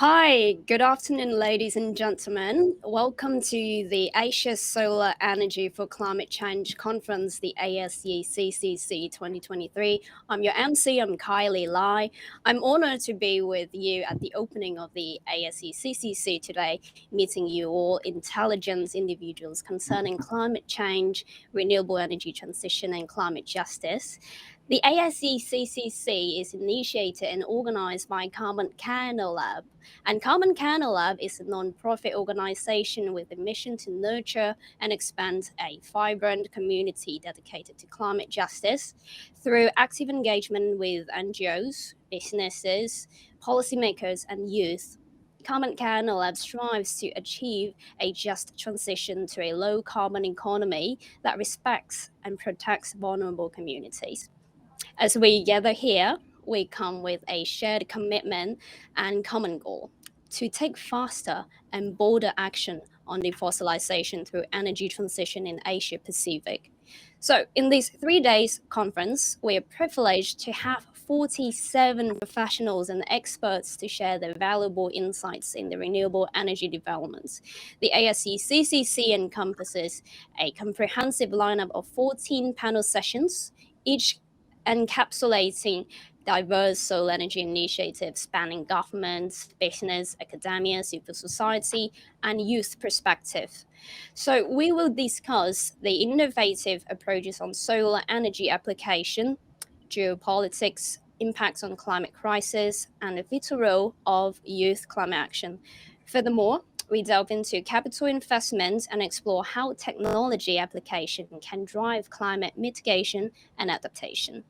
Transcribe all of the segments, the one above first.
Hi, good afternoon, ladies and gentlemen. Welcome to the Asia Solar Energy for Climate Change Conference, the ASECCC 2023. I'm your MC, I'm Kylie Lai. I'm honored to be with you at the opening of the ASECCC today, meeting you all intelligent individuals concerning climate change, renewable energy transition, and climate justice. The ASECCC is initiated and organized by CarbonCare InnoLab. And CarbonCare InnoLab is a non-profit organization with a mission to nurture and expand a vibrant community dedicated to climate justice through active engagement with NGOs, businesses, policymakers, and youth. CarbonCare InnoLab strives to achieve a just transition to a low-carbon economy that respects and protects vulnerable communities. As we gather here, we come with a shared commitment and common goal to take faster and bolder action on defossilization through energy transition in Asia Pacific. So in this 3 days conference, we are privileged to have 47 professionals and experts to share their valuable insights in the renewable energy developments. The ASECCC encompasses a comprehensive lineup of 14 panel sessions, each encapsulating diverse solar energy initiatives spanning governments, business, academia, civil society, and youth perspective. So we will discuss the innovative approaches on solar energy application, geopolitics, impacts on climate crisis, and the vital role of youth climate action. Furthermore, we delve into capital investment and explore how technology application can drive climate mitigation and adaptation.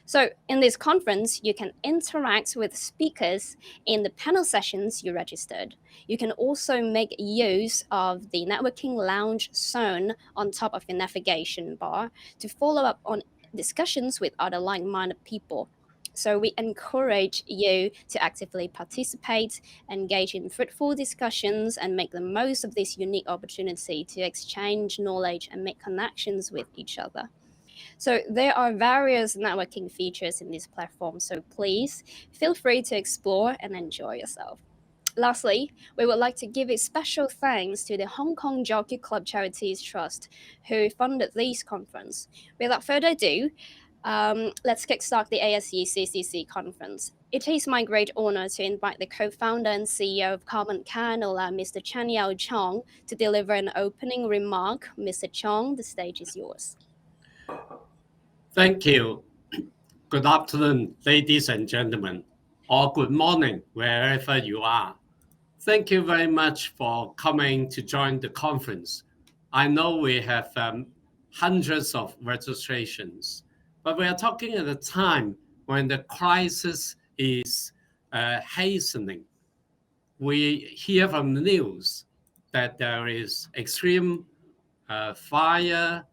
So in this conference, you can interact with speakers in the panel sessions you registered. You can also make use of the networking lounge zone on top of your navigation bar to follow up on discussions with other like-minded people. So we encourage you to actively participate, engage in fruitful discussions, and make the most of this unique opportunity to exchange knowledge and make connections with each other. So there are various networking features in this platform, so please feel free to explore and enjoy yourself. Lastly, we would like to give a special thanks to the Hong Kong Jockey Club Charities Trust, who funded this conference. Without further ado, let's kickstart the ASECCC conference. It is my great honor to invite the co-founder and CEO of CarbonCare InnoLab, Mr. Chen Yao Chong, to deliver an opening remark. Mr. Chong, the stage is yours. Thank you. Good afternoon, ladies and gentlemen, or good morning, wherever you are. Thank you very much for coming to join the conference. I know we have hundreds of registrations, but we are talking at a time when the crisis is hastening. We hear from the news that there is extreme fire,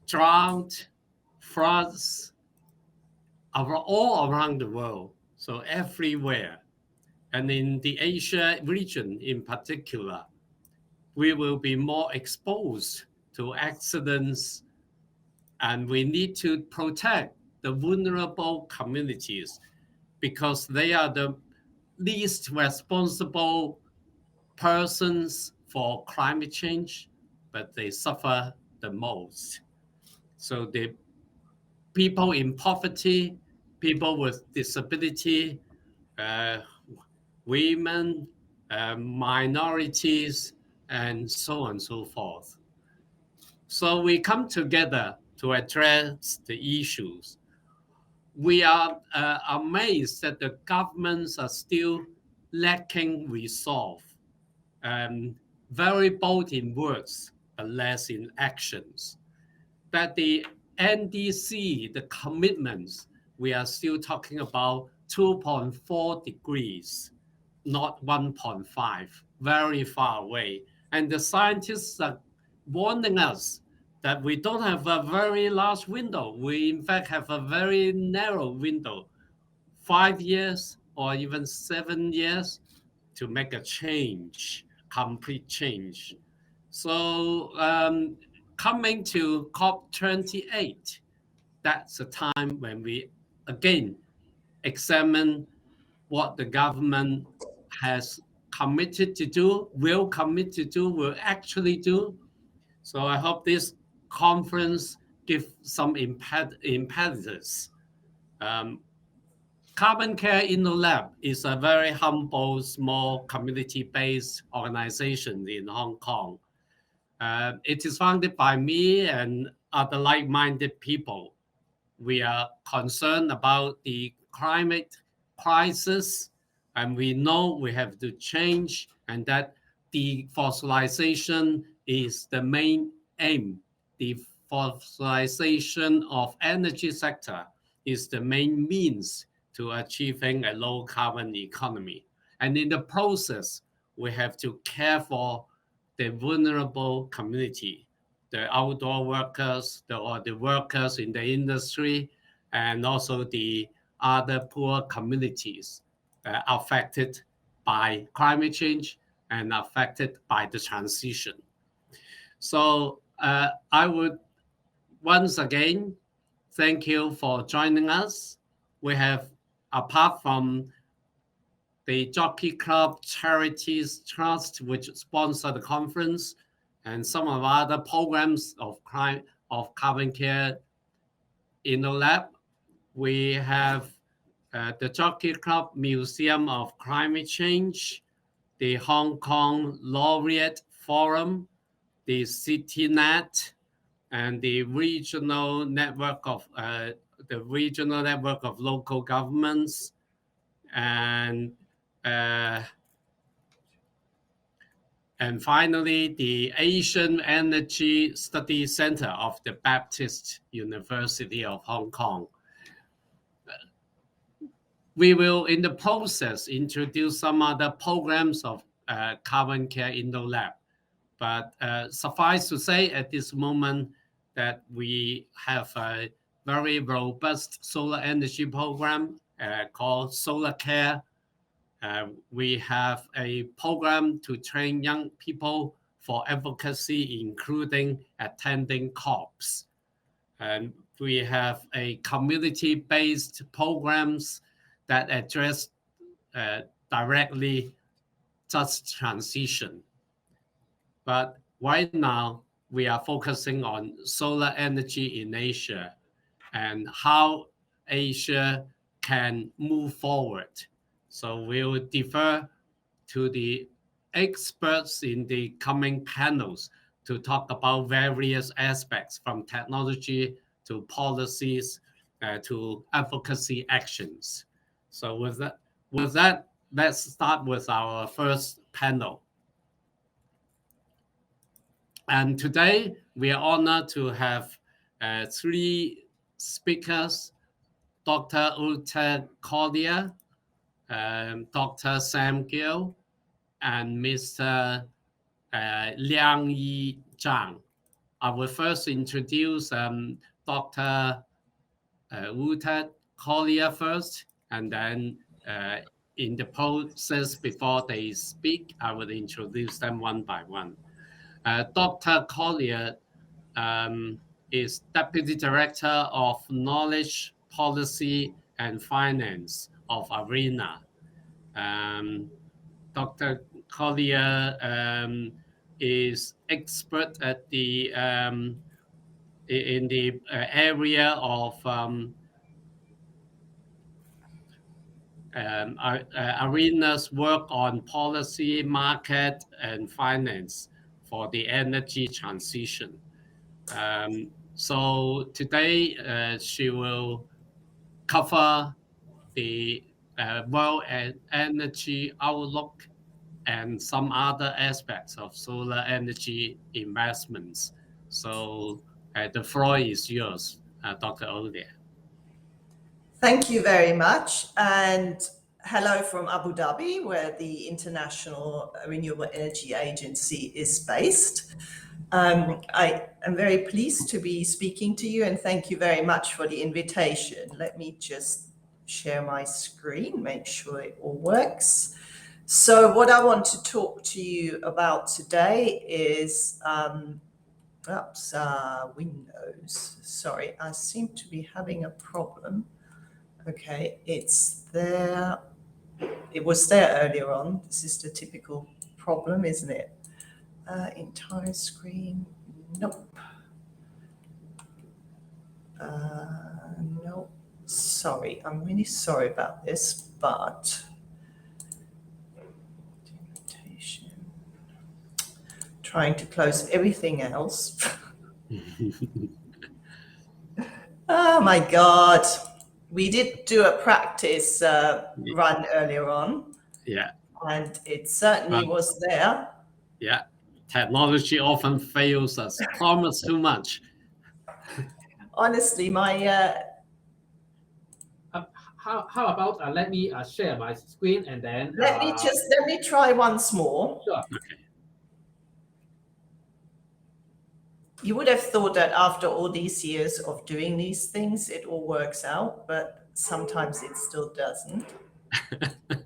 drought, floods all around the world, so everywhere. And in the Asia region in particular, we will be more exposed to accidents, and we need to protect the vulnerable communities because they are the least responsible persons for climate change, but they suffer the most. So the people in poverty, people with disability, women, minorities, and so on and so forth. So we come together to address the issues. We are amazed that the governments are still lacking resolve, very bold in words, but less in actions. That the NDC, the commitments, we are still talking about 2.4 degrees, not 1.5, very far away. And the scientists are warning us that we don't have a very large window. We, in fact, have a very narrow window, 5 years or even 7 years to make a change, complete change. So coming to COP28, that's a time when we again examine what the government has committed to do, will commit to do, will actually do. So I hope this conference gives some impetus. CarbonCare InnoLab is a very humble, small, community-based organization in Hong Kong. It is founded by me and other like-minded people. We are concerned about the climate crisis, and we know we have to change, and that defossilization is the main aim. The fossilization of energy sector is the main means to achieving a low carbon economy. And in the process, we have to care for the vulnerable community, the outdoor workers, the workers in the industry, and also the other poor communities affected by climate change and affected by the transition. So I would once again thank you for joining us. We have, apart from the Jockey Club Charities Trust, which sponsor the conference, and some of other programs of CarbonCare InnoLab. We have the Jockey Club Museum of Climate Change, the Hong Kong Laureate Forum, the CityNet, and the regional network of local governments, and finally, the Asian Energy Study Center of the Baptist University of Hong Kong. We will, in the process, introduce some other programs of CarbonCare InnoLab. But suffice to say at this moment that we have a very robust solar energy program called SolarCare. We have a program to train young people for advocacy, including attending COPs. And we have a community-based programs that address directly just transition. But right now, we are focusing on solar energy in Asia and how Asia can move forward. So we'll defer to the experts in the coming panels to talk about various aspects from technology to policies to advocacy actions. So with that, let's start with our first panel. And today we are honored to have three speakers: Dr. Uta Collier, Dr. Sam Gill, and Mr. Liang Yi Zhang. I will first introduce Dr. Uta Collier first, and then in the process before they speak, I will introduce them one by one. Dr. Collier is Deputy Director of Knowledge, Policy, and Finance of ARENA. Dr. Collier is expert at the in the area of ARENA's work on policy, market, and finance for the energy transition. So today she will cover the world energy outlook and some other aspects of solar energy investments. So the floor is yours, Dr. Collier. Thank you very much. And hello from Abu Dhabi, where the International Renewable Energy Agency is based. I am very pleased to be speaking to you, and thank you very much for the invitation. Let me just share my screen, make sure it all works. So what I want to talk to you about today is, Windows. Sorry, I seem to be having a problem. Okay, it's there. it was there earlier on. This is the typical problem, isn't it? Entire screen, nope. No, sorry, I'm really sorry about this, but trying to close everything else. Oh my God. We did do a practice run earlier on. Yeah. And it certainly was there. Yeah. Technology often fails us. Promise too much. Honestly, my how about let me share my screen and then let me try once more. Sure. Okay. You would have thought that after all these years of doing these things, it all works out, but sometimes it still doesn't.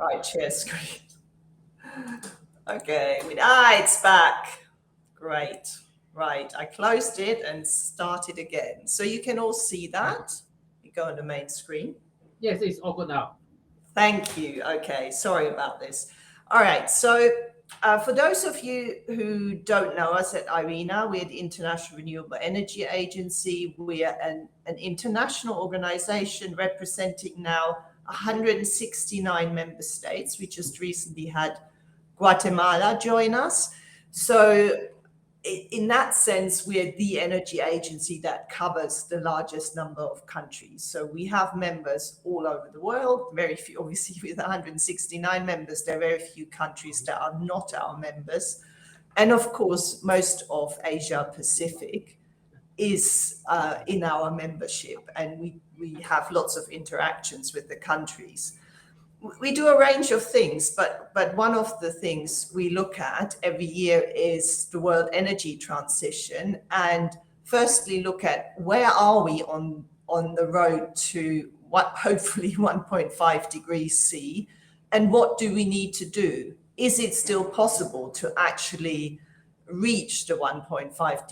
Right, share screen. Okay, it's back. Great. Right, I closed it and started again. So you can all see that. You go on the main screen. Yes, it's all good now. Thank you. Okay, sorry about this. All right, so for those of you who don't know us at IRENA, we're the International Renewable Energy Agency. We are an international organization representing now 169 member states. We just recently had Guatemala join us. So in that sense, we're the energy agency that covers the largest number of countries. So we have members all over the world, very few, obviously with 169 members, there are very few countries that are not our members. And of course, most of Asia Pacific is in our membership, and we have lots of interactions with the countries. We do a range of things, but one of the things we look at every year is the world energy transition, and firstly look at where are we on the road to what hopefully 1.5 degrees C, and what do we need to do? Is it still possible to actually reach the 1.5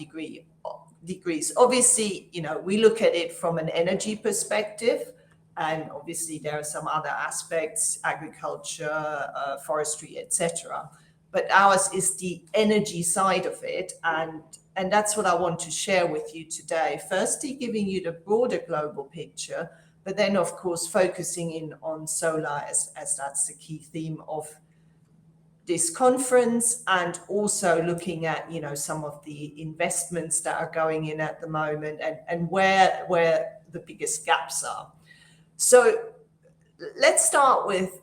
degrees? Obviously, we look at it from an energy perspective. And obviously, there are some other aspects, agriculture, forestry, etc. But ours is the energy side of it. And that's what I want to share with you today. Firstly, giving you the broader global picture, but then, of course, focusing in on solar as that's the key theme of this conference, and also looking at, some of the investments that are going in at the moment and where the biggest gaps are. So let's start with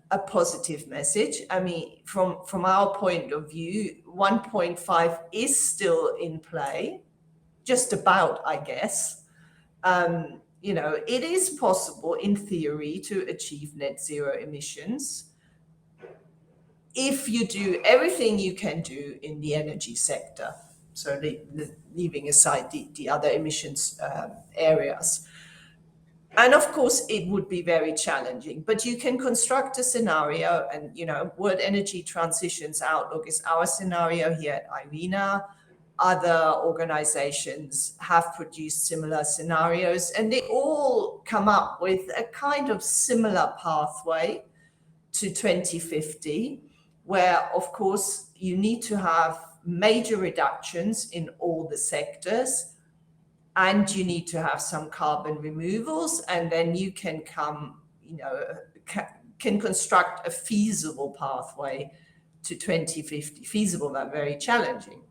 a positive message. I mean, from our point of view, 1.5 is still in play, just about, I guess. It is possible in theory to achieve net zero emissions if you do everything you can do in the energy sector. So leaving aside the other emissions areas. And of course, it would be very challenging, but you can construct a scenario, and, World Energy Transitions Outlook is our scenario here at IRENA. Other organizations have produced similar scenarios, and they all come up with a kind of similar pathway to 2050, where, of course, you need to have major reductions in all the sectors, and you need to have some carbon removals, and then you can can construct a feasible pathway to 2050. Feasible, but very challenging.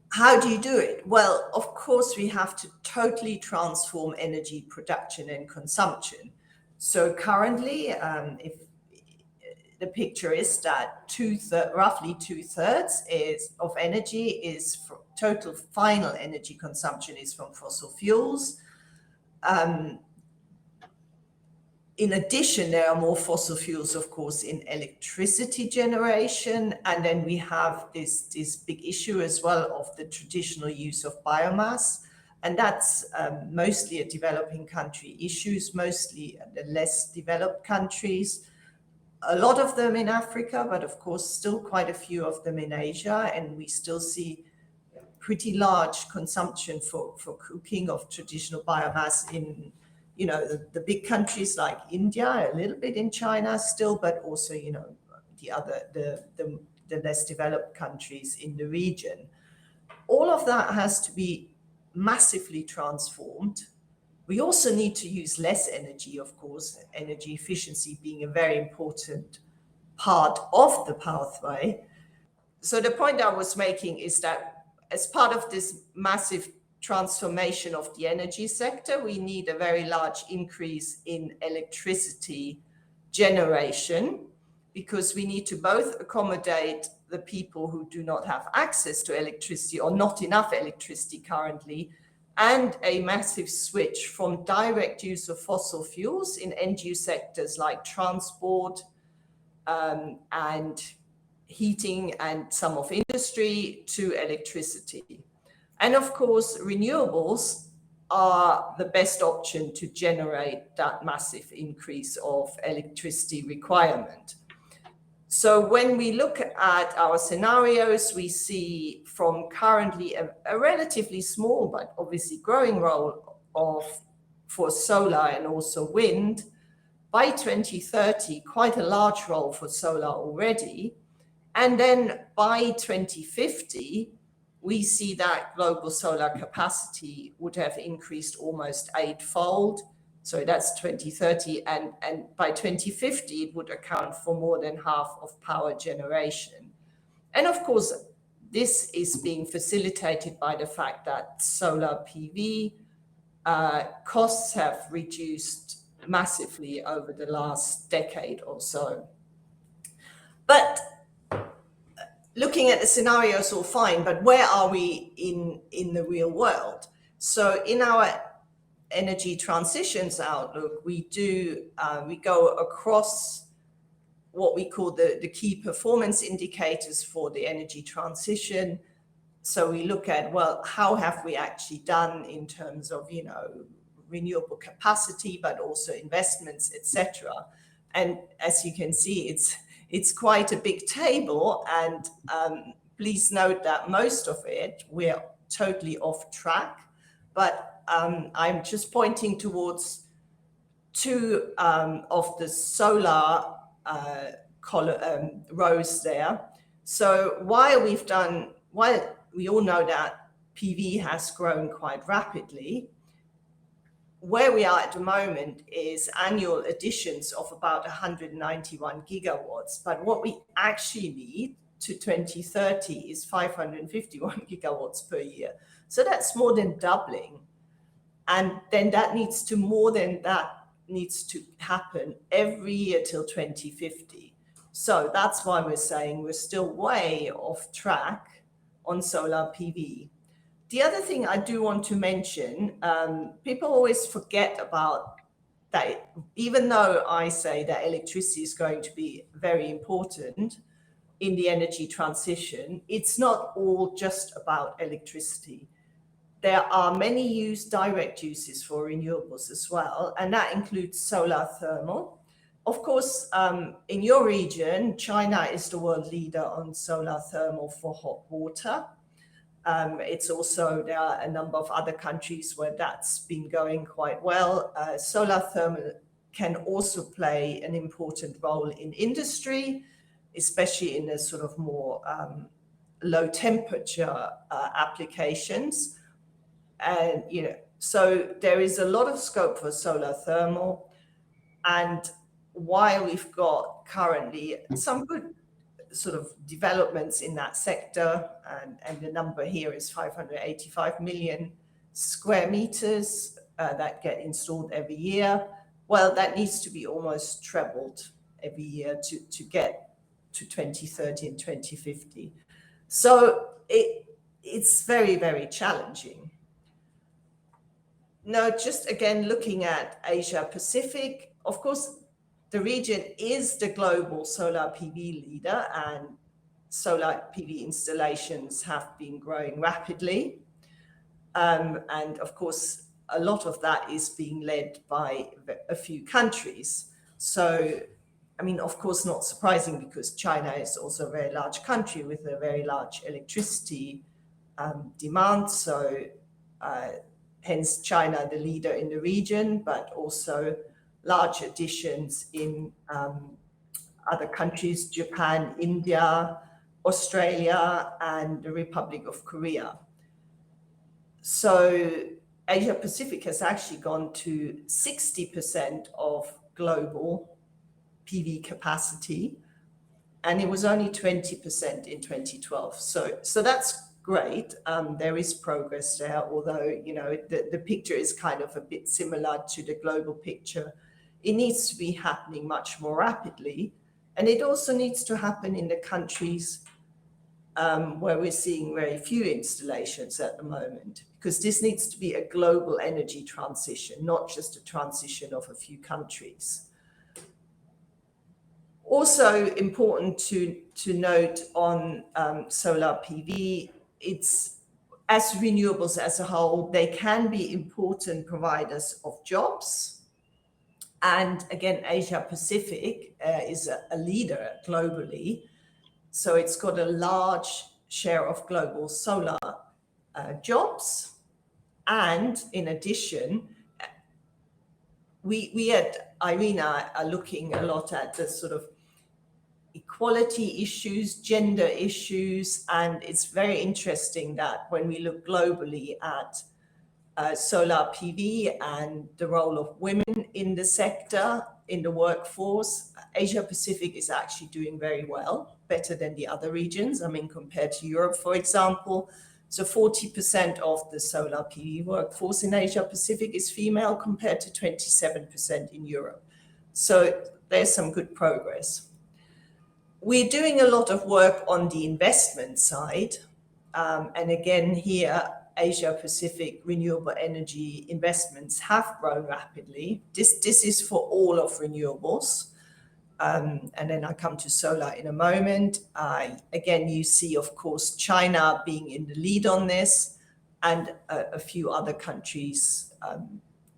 How do you do it? Well, of course, we have to totally transform energy production and consumption. So currently, if the picture is that roughly 2/3 of energy is total final energy consumption is from fossil fuels. In addition, there are more fossil fuels, of course, in electricity generation. And then we have this big issue as well of the traditional use of biomass. And that's mostly a developing country issues, mostly the less developed countries. A lot of them in Africa, but of course, still quite a few of them in Asia. And we still see pretty large consumption for cooking of traditional biomass in the big countries like India, a little bit in China still, but also, the less developed countries in the region. All of that has to be massively transformed. We also need to use less energy, of course, energy efficiency being a very important part of the pathway. So the point I was making is that as part of this massive transformation of the energy sector, we need a very large increase in electricity generation, because we need to both accommodate the people who do not have access to electricity or not enough electricity currently, and a massive switch from direct use of fossil fuels in end-use sectors like transport and heating and some of industry to electricity. And of course, renewables are the best option to generate that massive increase of electricity requirement. So when we look at our scenarios, we see from currently a relatively small but obviously growing role for solar and also wind. By 2030, quite a large role for solar already. And then by 2050, we see that global solar capacity would have increased almost 8-fold. So that's 2030, and by 2050, it would account for more than half of power generation. And of course, this is being facilitated by the fact that solar PV costs have reduced massively over the last decade or so. But looking at the scenarios all fine, but where are we in the real world? So in our energy transitions outlook, we go across what we call the key performance indicators for the energy transition. So we look at, well, how have we actually done in terms of, renewable capacity, but also investments, etc. And as you can see, it's quite a big table, and please note that most of it we're totally off track, but I'm just pointing towards two of the solar rows there. So while we all know that PV has grown quite rapidly, where we are at the moment is annual additions of about 191 gigawatts. But what we actually need to 2030 is 551 gigawatts per year. So that's more than doubling. And then that needs to happen every year till 2050. So that's why we're saying we're still way off track on solar PV. The other thing I do want to mention, people always forget about that, even though I say that electricity is going to be very important in the energy transition, it's not all just about electricity. There are many direct uses for renewables as well, and that includes solar thermal. Of course, in your region, China is the world leader on solar thermal for hot water. It's also, there are a number of other countries where that's been going quite well. Solar thermal can also play an important role in industry, especially in the sort of more low temperature applications. And, so there is a lot of scope for solar thermal. And while we've got currently some good sort of developments in that sector, and the number here is 585 million square meters that get installed every year. Well, that needs to be almost trebled every year to get to 2030 and 2050. So it's very, very challenging. Now, just again, looking at Asia Pacific, of course, the region is the global solar PV leader, and solar PV installations have been growing rapidly. And of course, a lot of that is being led by a few countries. So, I mean, of course, not surprising, because China is also a very large country with a very large electricity demand. So hence China, the leader in the region, but also large additions in other countries, Japan, India, Australia, and the Republic of Korea. So Asia Pacific has actually gone to 60% of global PV capacity, and it was only 20% in 2012. So that's great. There is progress there, although, you know, the picture is kind of a bit similar to the global picture. It needs to be happening much more rapidly, and it also needs to happen in the countries where we're seeing very few installations at the moment, because this needs to be a global energy transition, not just a transition of a few countries. Also important to note on solar PV, it's, as renewables as a whole, they can be important providers of jobs. And again, Asia Pacific is a leader globally. So it's got a large share of global solar jobs. And in addition, we at IRENA are looking a lot at the sort of equality issues, gender issues, and it's very interesting that when we look globally at solar PV and the role of women in the sector, in the workforce, Asia Pacific is actually doing very well, better than the other regions. I mean, compared to Europe, for example. So 40% of the solar PV workforce in Asia Pacific is female, compared to 27% in Europe. So there's some good progress. We're doing a lot of work on the investment side. And again, here, Asia Pacific renewable energy investments have grown rapidly. This is for all of renewables. And then I come to solar in a moment. Again, you see, of course, China being in the lead on this, and a few other countries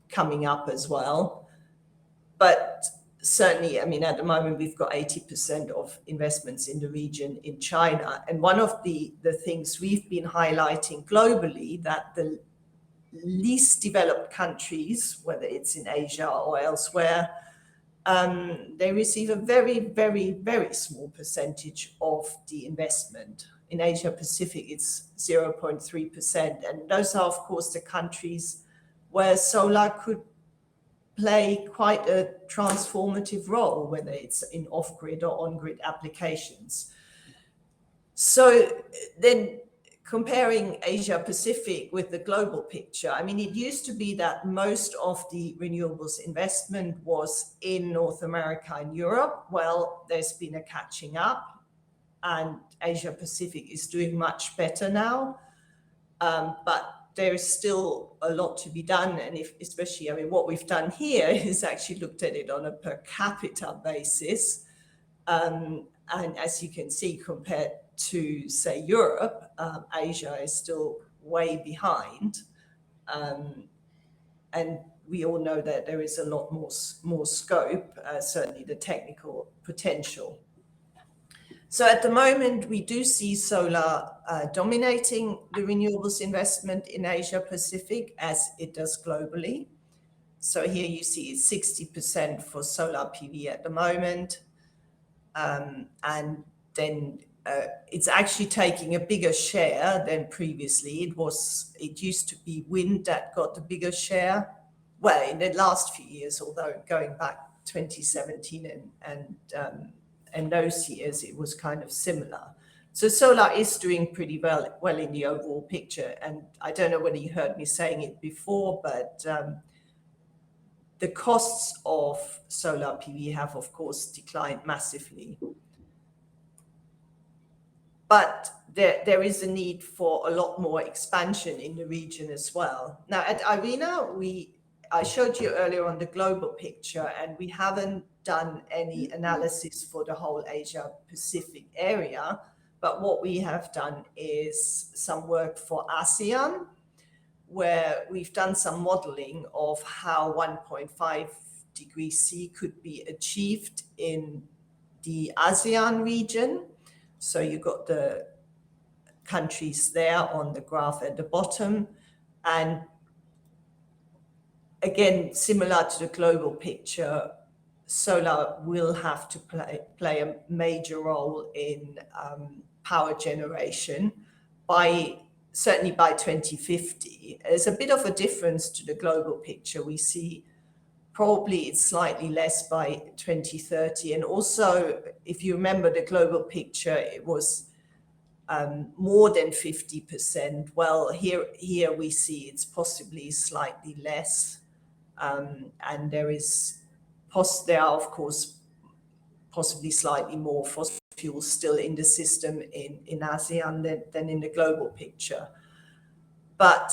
coming up as well. But certainly, I mean, at the moment, we've got 80% of investments in the region in China. And one of the things we've been highlighting globally, that the least developed countries, whether it's in Asia or elsewhere, they receive a very, very, very small percentage of the investment. In Asia Pacific, it's 0.3%. And those are, of course, the countries where solar could play quite a transformative role, whether it's in off-grid or on-grid applications. So then comparing Asia Pacific with the global picture, I mean, it used to be that most of the renewables investment was in North America and Europe. Well, there's been a catching up, and Asia Pacific is doing much better now. But there is still a lot to be done. And especially, I mean, what we've done here is actually looked at it on a per capita basis. And as you can see, compared to, say, Europe, Asia is still way behind. And we all know that there is a lot more scope, certainly the technical potential. So at the moment, we do see solar dominating the renewables investment in Asia Pacific, as it does globally. So here you see it's 60% for solar PV at the moment. And then it's actually taking a bigger share than previously. It used to be wind that got the bigger share. Well, in the last few years, although going back 2017 and those years, it was kind of similar. So solar is doing pretty well in the overall picture. And I don't know whether you heard me saying it before, but the costs of solar PV have, of course, declined massively. But there is a need for a lot more expansion in the region as well. Now, at IRENA, I showed you earlier on the global picture, and we haven't done any analysis for the whole Asia Pacific area. But what we have done is some work for ASEAN, where we've done some modeling of how 1.5 degrees C could be achieved in the ASEAN region. So you've got the countries there on the graph at the bottom. And again, similar to the global picture, solar will have to play a major role in power generation certainly by 2050. There's a bit of a difference to the global picture. We see probably it's slightly less by 2030. And also, if you remember the global picture, it was more than 50%. Well, here we see it's possibly slightly less. And there are, of course, possibly slightly more fossil fuels still in the system in ASEAN than in the global picture. But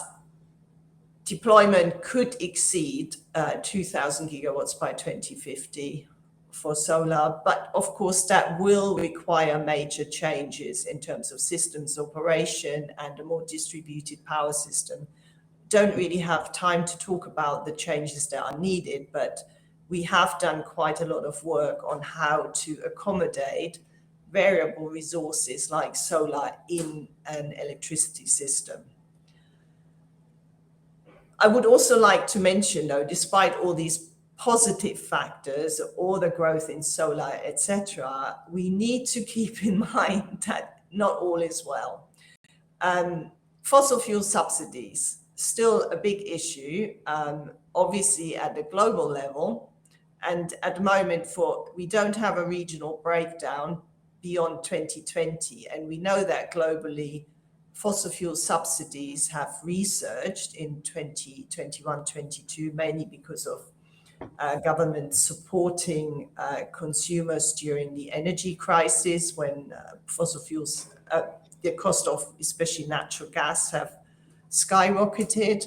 deployment could exceed 2,000 gigawatts by 2050 for solar. But of course, that will require major changes in terms of systems operation and a more distributed power system. Don't really have time to talk about the changes that are needed, but we have done quite a lot of work on how to accommodate variable resources like solar in an electricity system. I would also like to mention, though, despite all these positive factors, all the growth in solar, etc., we need to keep in mind that not all is well. Fossil fuel subsidies, still a big issue, obviously at the global level. And at the moment, we don't have a regional breakdown beyond 2020. And we know that globally, fossil fuel subsidies have resurged in 2021-22, mainly because of government supporting consumers during the energy crisis when fossil fuels, the cost of especially natural gas have skyrocketed.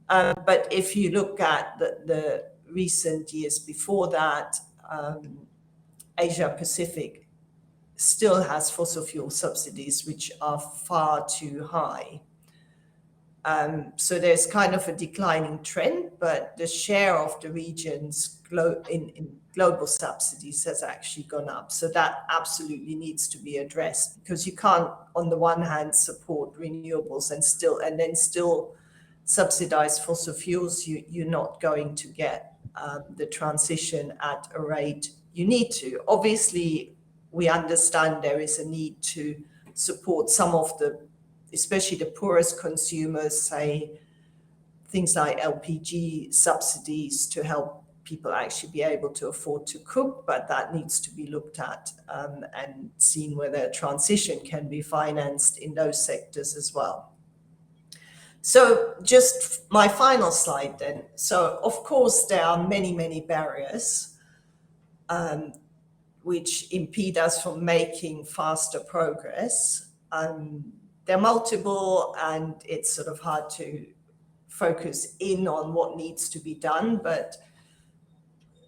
But if you look at the recent years before that, Asia Pacific still has fossil fuel subsidies, which are far too high. So there's kind of a declining trend, but the share of the regions in global subsidies has actually gone up. So that absolutely needs to be addressed, because you can't, on the one hand, support renewables and then still subsidize fossil fuels. You're not going to get the transition at a rate you need to. Obviously, we understand there is a need to support some of especially the poorest consumers, say things like LPG subsidies to help people actually be able to afford to cook, but that needs to be looked at and seen whether a transition can be financed in those sectors as well. So just my final slide then. So of course there are many, many barriers which impede us from making faster progress. They're multiple, and it's sort of hard to focus in on what needs to be done. But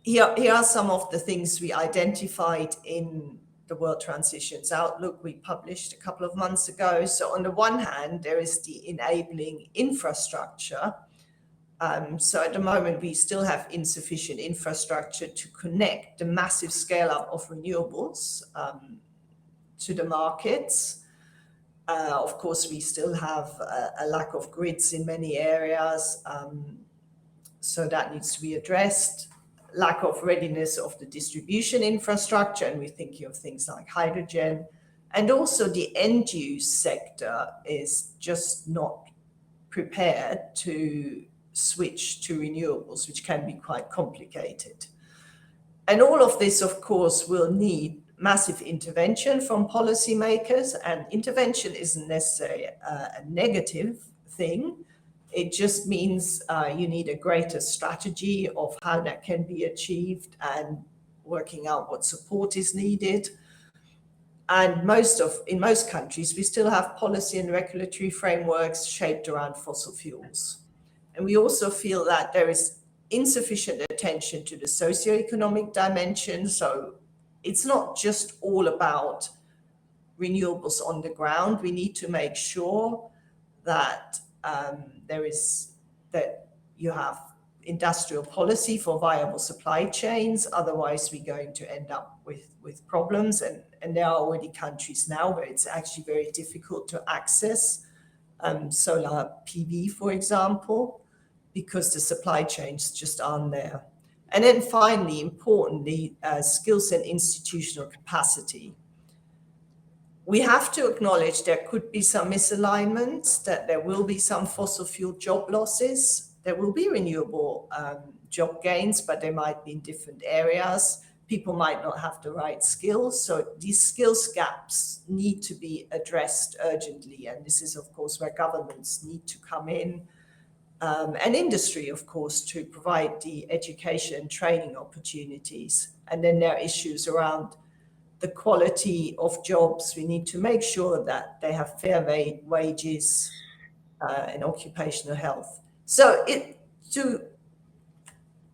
here are some of the things we identified in the World Transitions Outlook we published a couple of months ago. So on the one hand, there is the enabling infrastructure. So at the moment, we still have insufficient infrastructure to connect the massive scale up of renewables to the markets. Of course, we still have a lack of grids in many areas, so that needs to be addressed. Lack of readiness of the distribution infrastructure, and we're thinking of things like hydrogen. And also the end use sector is just not prepared to switch to renewables, which can be quite complicated. And all of this, of course, will need massive intervention from policymakers, and intervention isn't necessarily a negative thing. It just means you need a greater strategy of how that can be achieved and working out what support is needed. And in most countries, we still have policy and regulatory frameworks shaped around fossil fuels. And we also feel that there is insufficient attention to the socioeconomic dimension. So it's not just all about renewables on the ground. We need to make sure that that you have industrial policy for viable supply chains. Otherwise, we're going to end up with problems. And there are already countries now where it's actually very difficult to access solar PV, for example. because the supply chains just aren't there. And then finally, importantly, skills and institutional capacity. We have to acknowledge there could be some misalignments, that there will be some fossil fuel job losses. There will be renewable job gains, but they might be in different areas. People might not have the right skills. So these skills gaps need to be addressed urgently. And this is, of course, where governments need to come in, and industry, of course, to provide the education and training opportunities. And then there are issues around the quality of jobs. We need to make sure that they have fair wages and occupational health. So to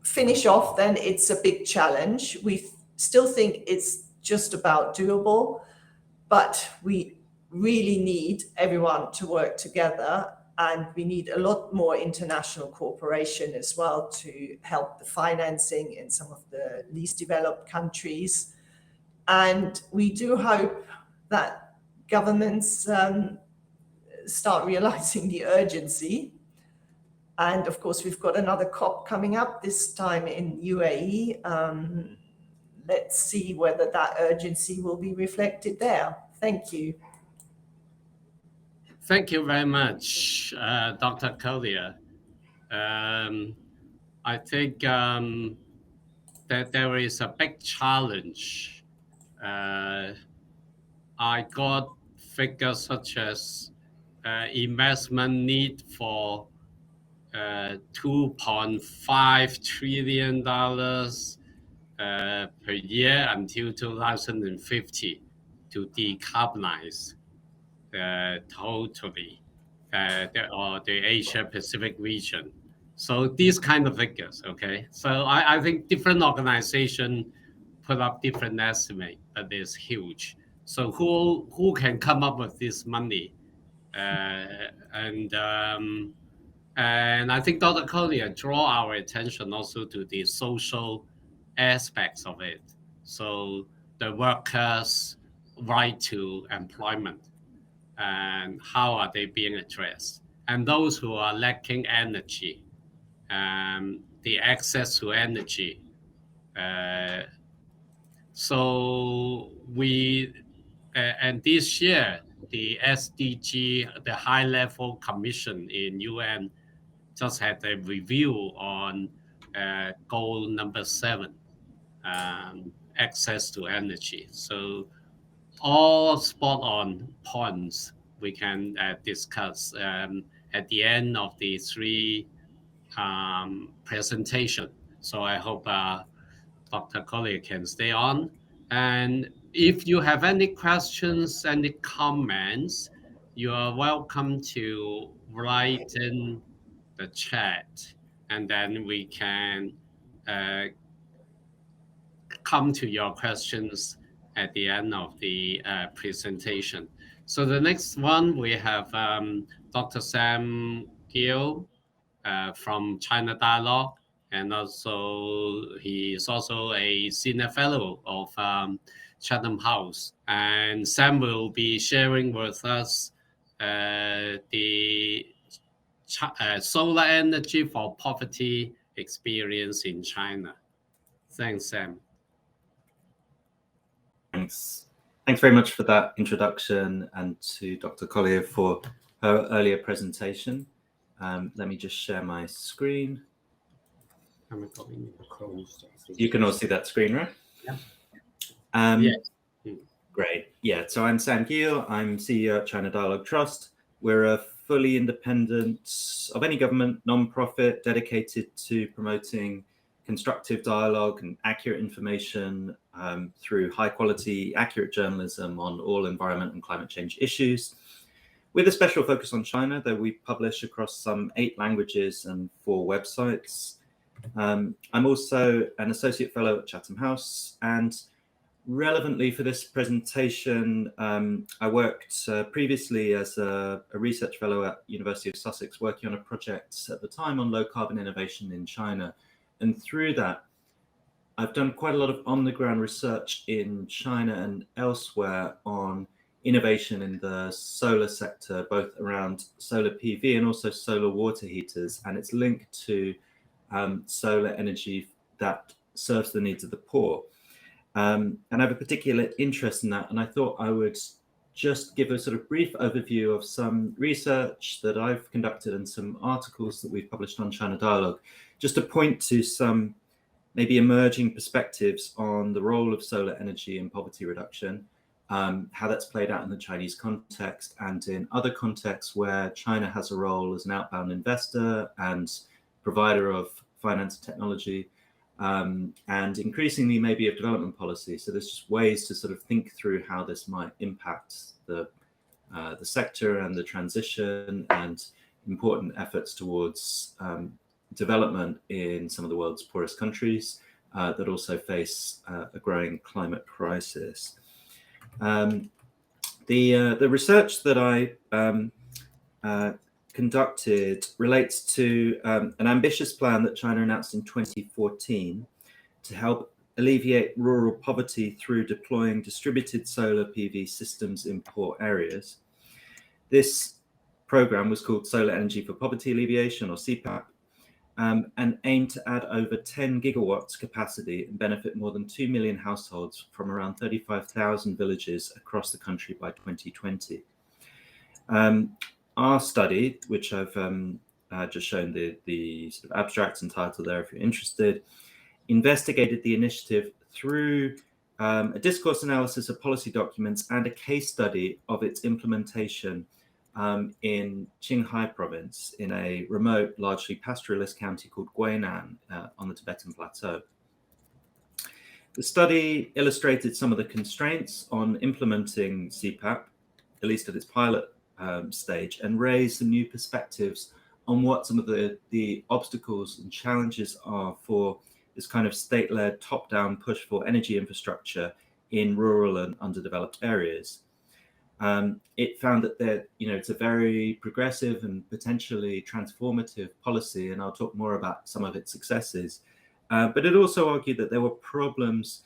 finish off, then, it's a big challenge. We still think it's just about doable, but we really need everyone to work together, and we need a lot more international cooperation as well to help the financing in some of the least developed countries. And we do hope that governments start realizing the urgency. And of course, we've got another COP coming up, this time in UAE. Let's see whether that urgency will be reflected there. Thank you. Thank you very much, Dr. Collier. I think that there is a big challenge. I got figures such as investment need for $2.5 trillion per year until 2050 to decarbonize totally the Asia Pacific region. So these kind of figures, okay? So I think different organizations put up different estimates, but it's huge. So who can come up with this money? And I think Dr. Collier draw our attention also to the social aspects of it. So the workers' right to employment, and how are they being addressed? And those who are lacking energy, the access to energy. So we, and this year, the SDG, the high-level commission in UN, just had a review on goal number 7, access to energy. So all spot-on points we can discuss at the end of the 3 presentation. So I hope Dr. Collier can stay on. And if you have any questions, any comments, you are welcome to write in the chat, and then we can come to your questions at the end of the presentation. So the next one, we have Dr. Sam Gill from China Dialogue, and also he is also a senior fellow of Chatham House. And Sam will be sharing with us the solar energy for poverty experience in China. Thanks, Sam. Thanks very much for that introduction, and to Dr. Collier for her earlier presentation. Let me just share my screen. You can all see that screen, right? Yeah. Yes. Great. Yeah, so I'm Sam Gill. I'm CEO at China Dialogue Trust. We're a fully independent of any government non-profit dedicated to promoting constructive dialogue and accurate information through high quality, accurate journalism on all environment and climate change issues, with a special focus on China that we publish across some 8 languages and 4 websites. I'm also an associate fellow at Chatham House, and relevantly for this presentation, I worked previously as a research fellow at University of Sussex, working on a project at the time on low carbon innovation in China. And through that, I've done quite a lot of on-the-ground research in China and elsewhere on innovation in the solar sector, both around solar PV and also solar water heaters, and its link to solar energy that serves the needs of the poor. And I have a particular interest in that, and I thought I would just give a sort of brief overview of some research that I've conducted and some articles that we've published on China Dialogue, just to point to some maybe emerging perspectives on the role of solar energy in poverty reduction, how that's played out in the Chinese context and in other contexts where China has a role as an outbound investor and provider of finance and technology, and increasingly maybe of development policy. So there's just ways to sort of think through how this might impact the sector and the transition and important efforts towards development in some of the world's poorest countries that also face a growing climate crisis. The research that I conducted relates to an ambitious plan that China announced in 2014 to help alleviate rural poverty through deploying distributed solar PV systems in poor areas. This program was called Solar Energy for Poverty Alleviation, or CPAP, and aimed to add over 10 gigawatts capacity and benefit more than 2 million households from around 35,000 villages across the country by 2020. Our study, which I've just shown the sort of abstract and title there if you're interested, investigated the initiative through a discourse analysis of policy documents and a case study of its implementation in Qinghai province in a remote, largely pastoralist county called Guinan on the Tibetan Plateau. The study illustrated some of the constraints on implementing CPAP, at least at its pilot stage, and raised some new perspectives on what some of the obstacles and challenges are for this kind of state-led top-down push for energy infrastructure in rural and underdeveloped areas. It found that it's a very progressive and potentially transformative policy, and I'll talk more about some of its successes. But it also argued that there were problems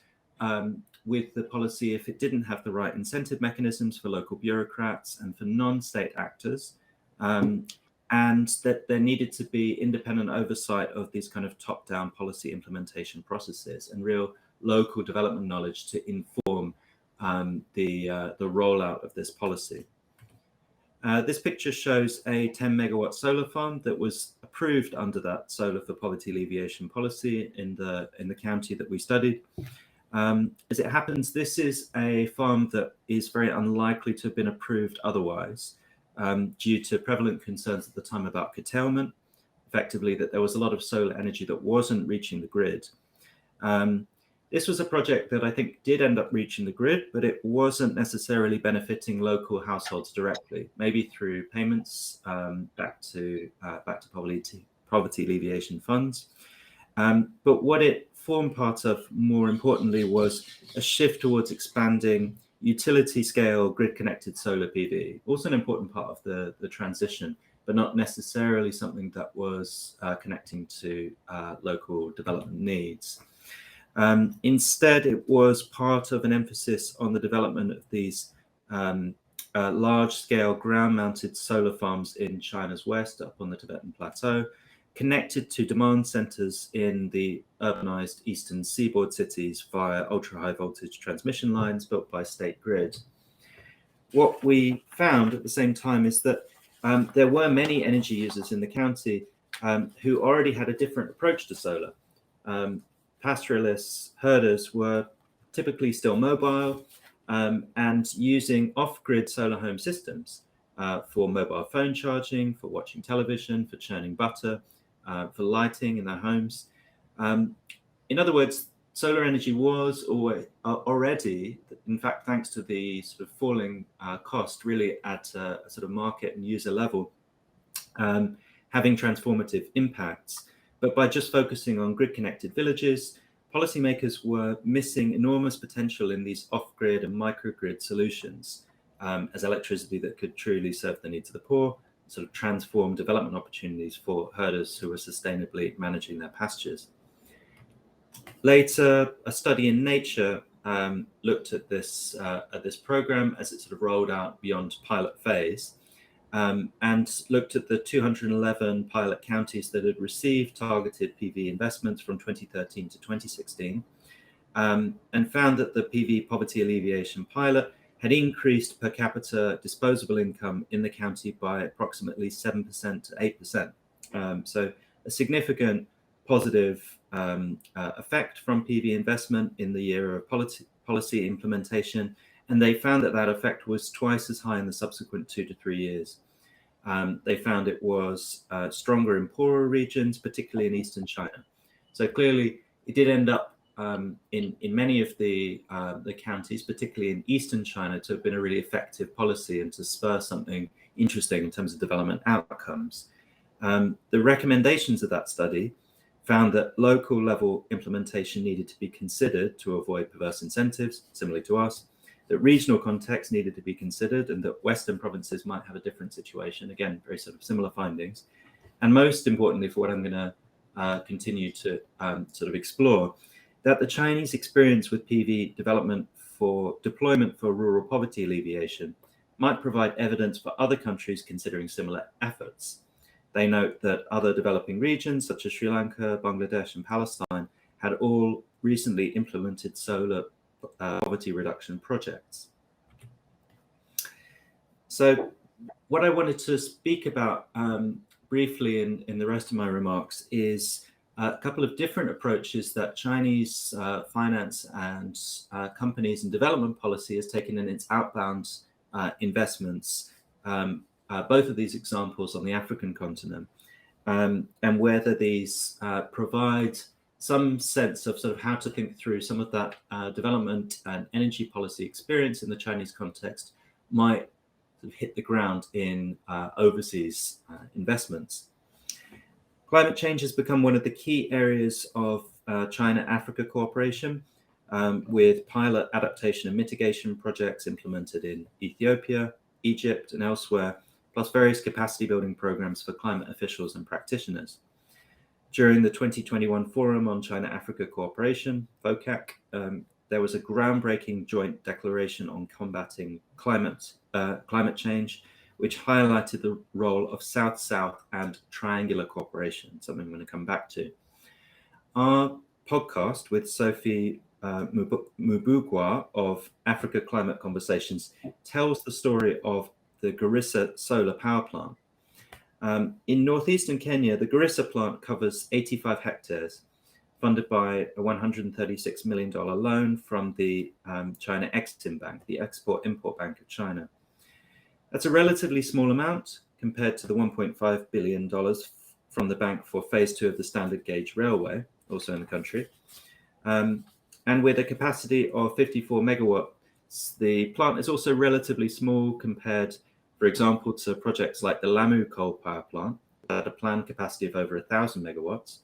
with the policy if it didn't have the right incentive mechanisms for local bureaucrats and for non-state actors, and that there needed to be independent oversight of these kind of top-down policy implementation processes and real local development knowledge to inform the rollout of this policy. This picture shows a 10 megawatt solar farm that was approved under that Solar for Poverty Alleviation policy in the county that we studied. As it happens, this is a farm that is very unlikely to have been approved otherwise, due to prevalent concerns at the time about curtailment, effectively that there was a lot of solar energy that wasn't reaching the grid. This was a project that I think did end up reaching the grid, but it wasn't necessarily benefiting local households directly, maybe through payments back to poverty alleviation funds. But what it formed part of, more importantly, was a shift towards expanding utility scale grid connected solar PV, also an important part of the transition, but not necessarily something that was connecting to local development needs. Instead, it was part of an emphasis on the development of these large-scale ground-mounted solar farms in China's west, up on the Tibetan Plateau, connected to demand centers in the urbanized eastern seaboard cities via ultra-high voltage transmission lines built by State Grid. What we found at the same time is that there were many energy users in the county who already had a different approach to solar. Pastoralists, herders were typically still mobile and using off-grid solar home systems for mobile phone charging, for watching television, for churning butter, for lighting in their homes. In other words, solar energy was already, in fact, thanks to the sort of falling cost, really at a sort of market and user level, having transformative impacts. But by just focusing on grid-connected villages, policymakers were missing enormous potential in these off-grid and microgrid solutions as electricity that could truly serve the needs of the poor, sort of transform development opportunities for herders who were sustainably managing their pastures. Later, a study in Nature looked at this program as it sort of rolled out beyond pilot phase, and looked at the 211 pilot counties that had received targeted PV investments from 2013 to 2016, and found that the PV poverty alleviation pilot had increased per capita disposable income in the county by approximately 7% to 8%. So a significant positive effect from PV investment in the year of policy implementation, and they found that that effect was twice as high in the subsequent 2 to 3 years. They found it was stronger in poorer regions, particularly in eastern China. So clearly, it did end up in many of the counties, particularly in eastern China, to have been a really effective policy and to spur something interesting in terms of development outcomes. The recommendations of that study found that local level implementation needed to be considered to avoid perverse incentives, similarly to us, that regional context needed to be considered, and that Western provinces might have a different situation. Again, very sort of similar findings. And most importantly, for what I'm going to continue to sort of explore, that the Chinese experience with PV development for deployment for rural poverty alleviation might provide evidence for other countries considering similar efforts. They note that other developing regions such as Sri Lanka, Bangladesh, and Palestine had all recently implemented solar poverty reduction projects. So what I wanted to speak about briefly in the rest of my remarks is a couple of different approaches that Chinese finance and companies and development policy has taken in its outbound investments, both of these examples on the African continent, and whether these provide some sense of sort of how to think through some of that development and energy policy experience in the Chinese context might sort of hit the ground in overseas investments. Climate change has become one of the key areas of China-Africa cooperation, with pilot adaptation and mitigation projects implemented in Ethiopia, Egypt, and elsewhere, plus various capacity building programs for climate officials and practitioners. During the 2021 Forum on China-Africa Cooperation, FOCAC, there was a groundbreaking joint declaration on combating climate change, which highlighted the role of South-South and triangular cooperation, something I'm going to come back to. Our podcast with Sophie Mubugwa of Africa Climate Conversations tells the story of the Garissa solar power plant. In northeastern Kenya, the Garissa plant covers 85 hectares, funded by a $136 million loan from the China Exim Bank, the Export-Import Bank of China. That's a relatively small amount compared to the $1.5 billion from the bank for phase 2 of the standard gauge railway, also in the country. And with a capacity of 54 megawatts, the plant is also relatively small compared, for example, to projects like the Lamu coal power plant that had a planned capacity of over 1,000 megawatts.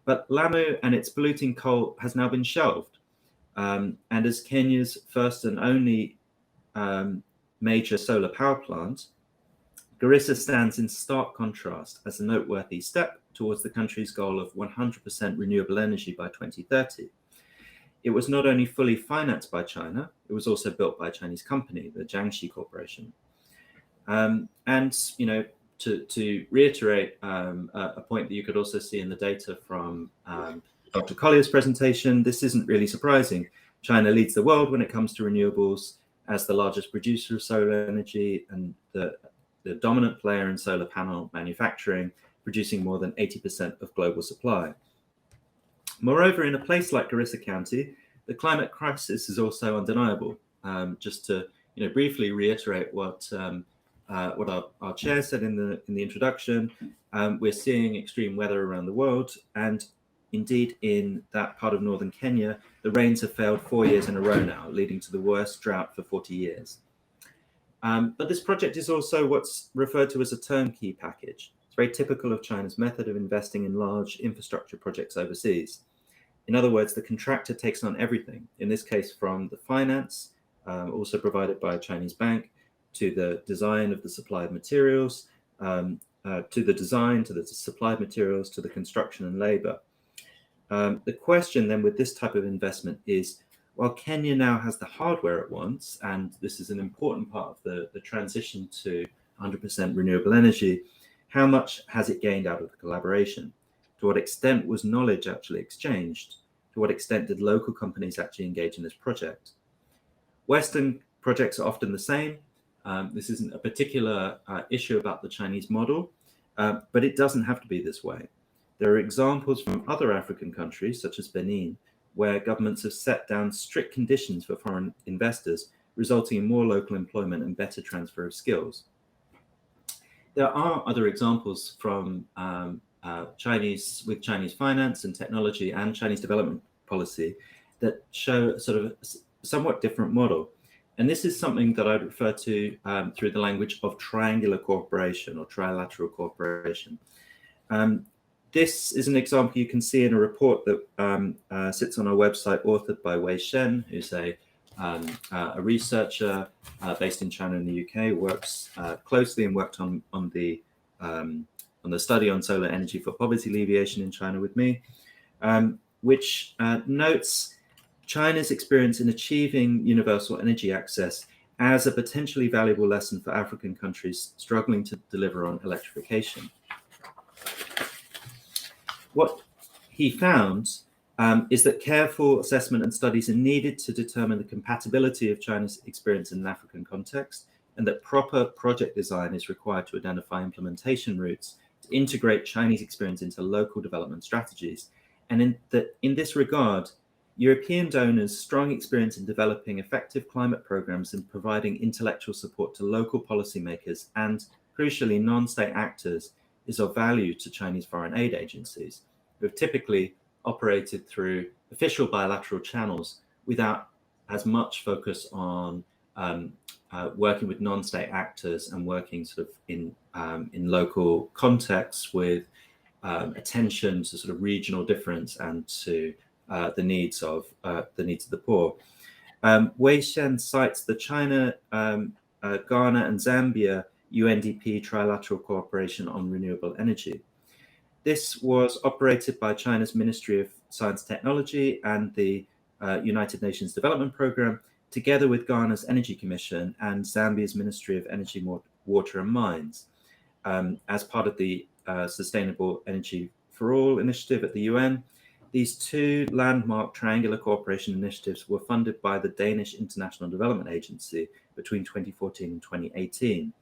But Lamu and its polluting coal has now been shelved. And as Kenya's first and only major solar power plant, Garissa stands in stark contrast as a noteworthy step towards the country's goal of 100% renewable energy by 2030. It was not only fully financed by China, it was also built by a Chinese company, the Jiangxi Corporation. And, you know, to reiterate a point that you could also see in the data from Dr. Collier's presentation, this isn't really surprising. China leads the world when it comes to renewables as the largest producer of solar energy and the dominant player in solar panel manufacturing, producing more than 80% of global supply. Moreover, in a place like Garissa County, the climate crisis is also undeniable. Just to briefly reiterate what our chair said in the introduction, we're seeing extreme weather around the world, and indeed in that part of northern Kenya, the rains have failed 4 years in a row now, leading to the worst drought for 40 years. But this project is also what's referred to as a turnkey package. It's very typical of China's method of investing in large infrastructure projects overseas. In other words, the contractor takes on everything, in this case from the finance, also provided by a Chinese bank, to the design of the supplied materials, to the design, to the supplied materials, to the construction and labor. The question then with this type of investment is, While Kenya now has the hardware it wants, and this is an important part of the transition to 100% renewable energy, how much has it gained out of the collaboration? To what extent was knowledge actually exchanged? To what extent did local companies actually engage in this project? Western projects are often the same. This isn't a particular issue about the Chinese model, but it doesn't have to be this way. There are examples from other African countries, such as Benin, where governments have set down strict conditions for foreign investors, resulting in more local employment and better transfer of skills. There are other examples from Chinese finance and technology and Chinese development policy that show a sort of somewhat different model. And this is something that I'd refer to through the language of triangular cooperation or trilateral cooperation. This is an example you can see in a report that sits on our website, authored by Wei Shen, who's a researcher based in China and the UK, works closely and worked on the study on solar energy for poverty alleviation in China with me, which notes China's experience in achieving universal energy access as a potentially valuable lesson for African countries struggling to deliver on electrification. What he found is that careful assessment and studies are needed to determine the compatibility of China's experience in an African context, and that proper project design is required to identify implementation routes to integrate Chinese experience into local development strategies. And in this regard, European donors' strong experience in developing effective climate programs and providing intellectual support to local policymakers and, crucially, non-state actors is of value to Chinese foreign aid agencies, who have typically operated through official bilateral channels without as much focus on working with non-state actors and working sort of in local contexts with attention to sort of regional difference and to the needs of the poor. Wei Shen cites the China, Ghana, and Zambia UNDP trilateral cooperation on renewable energy. This was operated by China's Ministry of Science and Technology and the United Nations Development Programme, together with Ghana's Energy Commission and Zambia's Ministry of Energy, Water and Mines, as part of the Sustainable Energy for All initiative at the UN. These two landmark triangular cooperation initiatives were funded by the Danish International Development Agency between 2014 and 2018.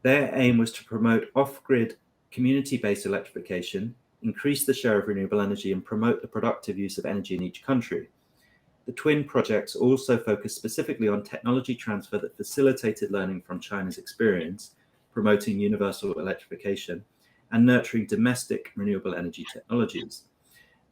Their aim was to promote off-grid community-based electrification, increase the share of renewable energy, and promote the productive use of energy in each country. The twin projects also focused specifically on technology transfer that facilitated learning from China's experience, promoting universal electrification, and nurturing domestic renewable energy technologies.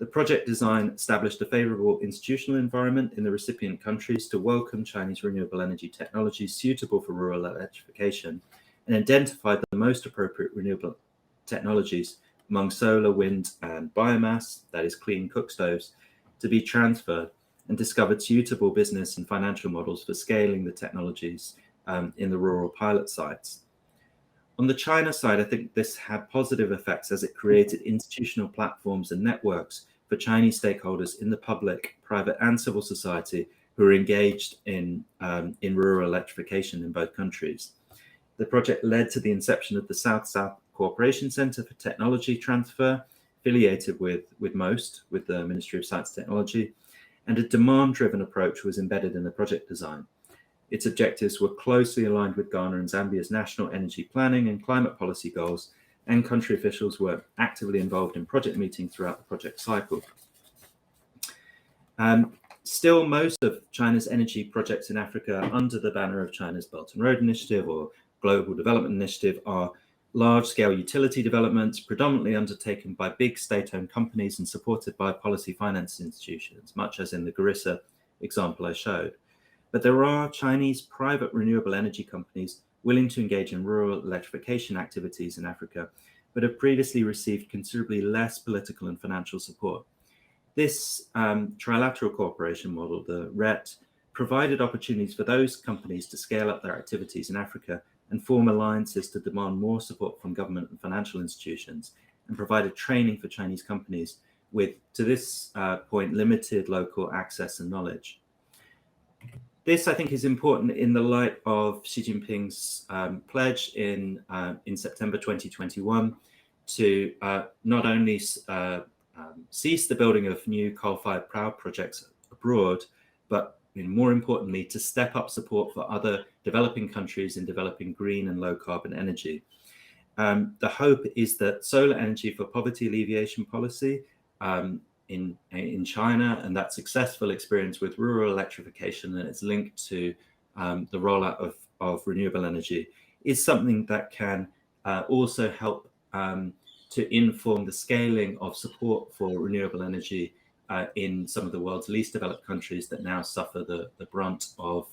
The project design established a favorable institutional environment in the recipient countries to welcome Chinese renewable energy technologies suitable for rural electrification, and identified the most appropriate renewable technologies among solar, wind, and biomass, that is clean cook stoves, to be transferred, and discovered suitable business and financial models for scaling the technologies in the rural pilot sites. On the China side, I think this had positive effects as it created institutional platforms and networks for Chinese stakeholders in the public, private, and civil society who are engaged in rural electrification in both countries. The project led to the inception of the South-South Cooperation Center for Technology Transfer, affiliated with MOST, with the Ministry of Science and Technology, and a demand-driven approach was embedded in the project design. Its objectives were closely aligned with Ghana and Zambia's national energy planning and climate policy goals, and country officials were actively involved in project meetings throughout the project cycle. Still, most of China's energy projects in Africa under the banner of China's Belt and Road Initiative or Global Development Initiative are large-scale utility developments predominantly undertaken by big state-owned companies and supported by policy finance institutions, much as in the Garissa example I showed. But there are Chinese private renewable energy companies willing to engage in rural electrification activities in Africa, but have previously received considerably less political and financial support. This trilateral cooperation model, the RET, provided opportunities for those companies to scale up their activities in Africa and form alliances to demand more support from government and financial institutions, and provided training for Chinese companies with, to this point, limited local access and knowledge. this, I think, is important in the light of Xi Jinping's pledge in September 2021 to not only cease the building of new coal-fired power projects abroad, but more importantly, to step up support for other developing countries in developing green and low-carbon energy. The hope is that solar energy for poverty alleviation policy in China, and that successful experience with rural electrification and its link to the rollout of renewable energy, is something that can also help to inform the scaling of support for renewable energy in some of the world's least developed countries that now suffer the brunt of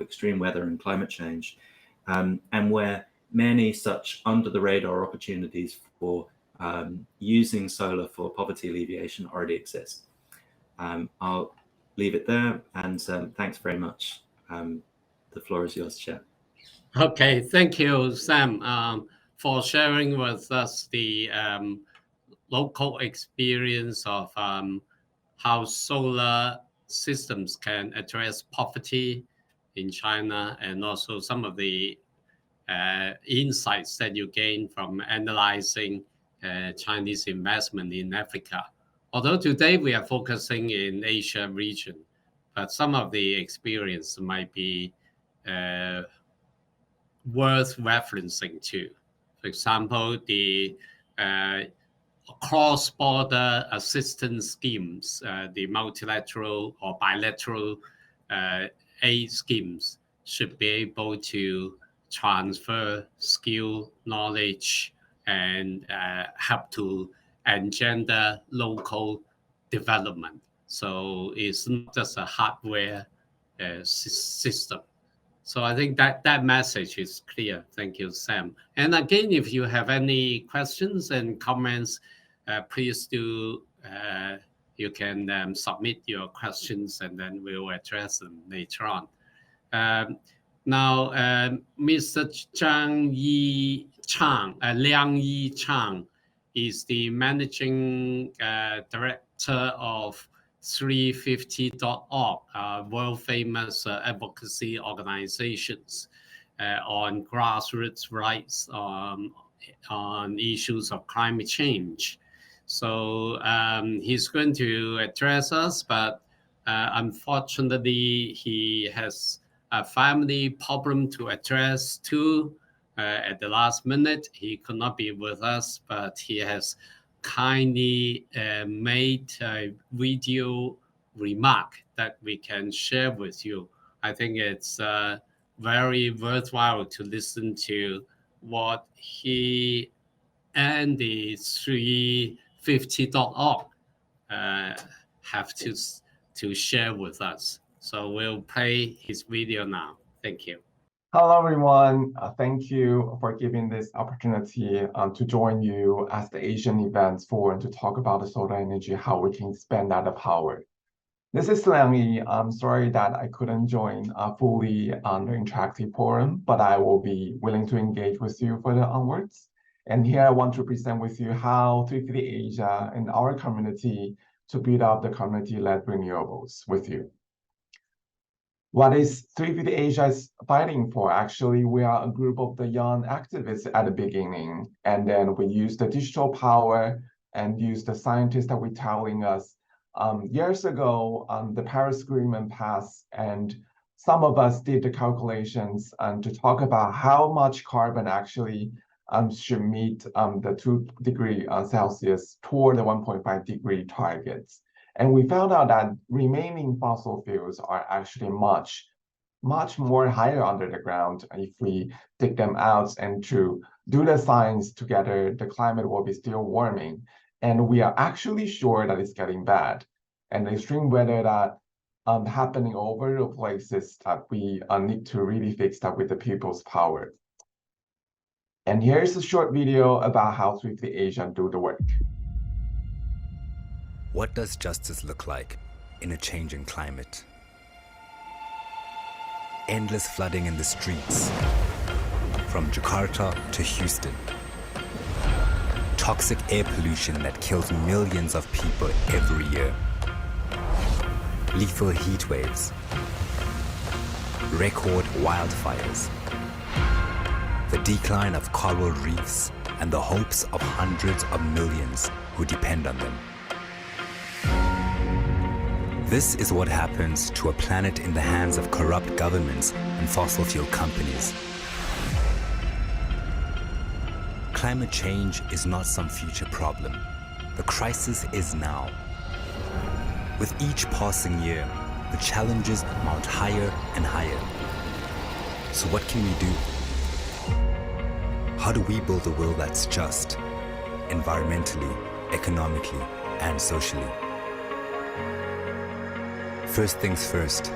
extreme weather and climate change, and where many such under-the-radar opportunities for using solar for poverty alleviation already exist. I'll leave it there, and thanks very much. The floor is yours, Chair. Okay, thank you, Sam, for sharing with us the local experience of how solar systems can address poverty in China, and also some of the insights that you gain from analyzing Chinese investment in Africa. Although today we are focusing in Asia region, but some of the experience might be worth referencing to. For example, the cross-border assistance schemes, the multilateral or bilateral aid schemes should be able to transfer skill, knowledge, and help to engender local development. So it's not just a hardware system. So I think that message is clear. Thank you, Sam. And again, if you have any questions and comments, please do, you can submit your questions and then we'll address them later on. Now, Mr. Liang Yi Chang is the Managing Director of 350.org, world famous advocacy organizations on grassroots rights on issues of climate change. So he's going to address us, but unfortunately he has a family problem to address too. At the last minute, he could not be with us, but he has kindly made a video remark that we can share with you. I think it's very worthwhile to listen to what he and the 350.org have to share with us. So we'll play his video now. Thank you. Hello, everyone. Thank you for giving this opportunity to join you as the Asian Events Forum to talk about the solar energy, how we can expand that power. This is Liang Yi. I'm sorry that I couldn't join fully on the interactive forum, but I will be willing to engage with you further onwards. And here I want to present with you how 350 Asia and our community to build up the community-led renewables with you. What is 350 Asia is fighting for? Actually, we are a group of the young activists at the beginning, and then we use the digital power and use the scientists that were telling us years ago, the Paris Agreement passed, and some of us did the calculations to talk about how much carbon actually should meet the 2 degree Celsius toward the 1.5 degree targets. And we found out that remaining fossil fuels are actually much more higher under the ground. If we dig them out and to do the science together, the climate will be still warming. And we are actually sure that it's getting bad. And the extreme weather that happening over the places that we need to really fix that with the people's power. And here's a short video about how 350 Asia do the work. What does justice look like in a changing climate? Endless flooding in the streets, from Jakarta to Houston. Toxic air pollution that kills millions of people every year. Lethal heat waves. record wildfires, the decline of coral reefs, and the hopes of hundreds of millions who depend on them. This is what happens to a planet in the hands of corrupt governments and fossil fuel companies. Climate change is not some future problem. The crisis is now. With each passing year, the challenges mount higher and higher. So what can we do? How do we build a world that's just, environmentally, economically, and socially? First things first,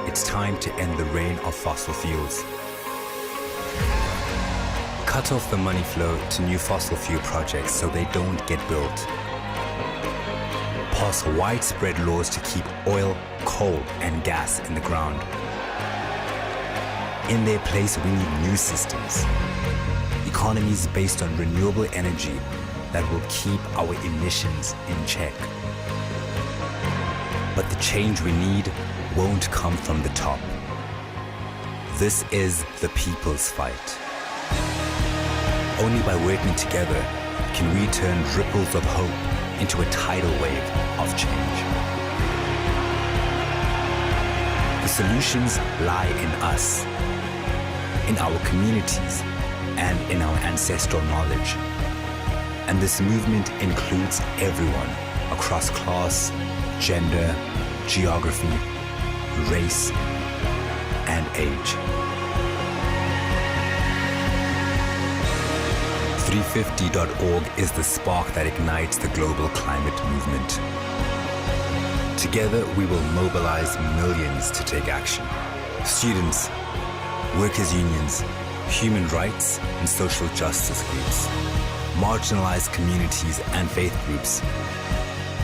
it's time to end the reign of fossil fuels. Cut off the money flow to new fossil fuel projects so they don't get built. Pass widespread laws to keep oil, coal, and gas in the ground. In their place, we need new systems. Economies based on renewable energy that will keep our emissions in check. But the change we need won't come from the top. This is the people's fight. Only by working together can we turn ripples of hope into a tidal wave of change. The solutions lie in us, in our communities, and in our ancestral knowledge. And this movement includes everyone across class, gender, geography, race, and age. 350.org is the spark that ignites the global climate movement. Together, we will mobilize millions to take action. Students, workers' unions, human rights and social justice groups, marginalized communities and faith groups,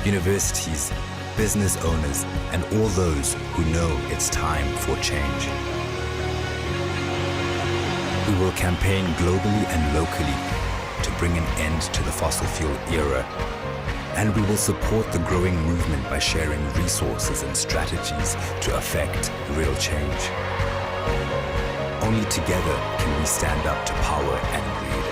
universities, business owners, and all those who know it's time for change. We will campaign globally and locally to bring an end to the fossil fuel era. And we will support the growing movement by sharing resources and strategies to affect real change. Only together can we stand up to power and greed.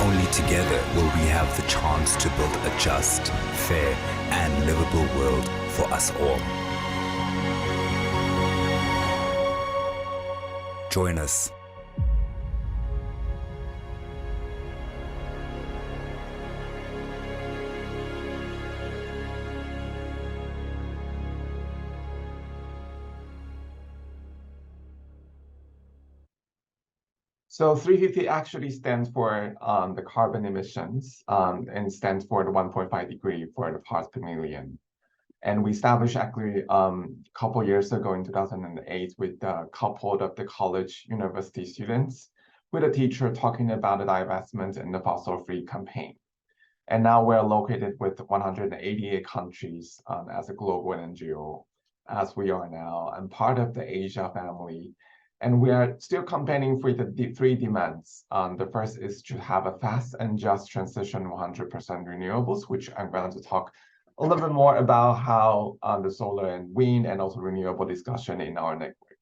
Only together will we have the chance to build a just, fair, and livable world for us all. Join us. So 350 actually stands for the carbon emissions and stands for the 1.5 degree for the parts per million. And we established actually a couple years ago in 2008 with a couple of the college university students with a teacher talking about the divestment and the fossil-free campaign. And now we're located with 188 countries as a global NGO, as we are now, and part of the Asia family. And we are still campaigning for the three demands. The first is to have a fast and just transition 100% renewables, which I'm going to talk a little bit more about how the solar and wind and also renewable discussion in our network.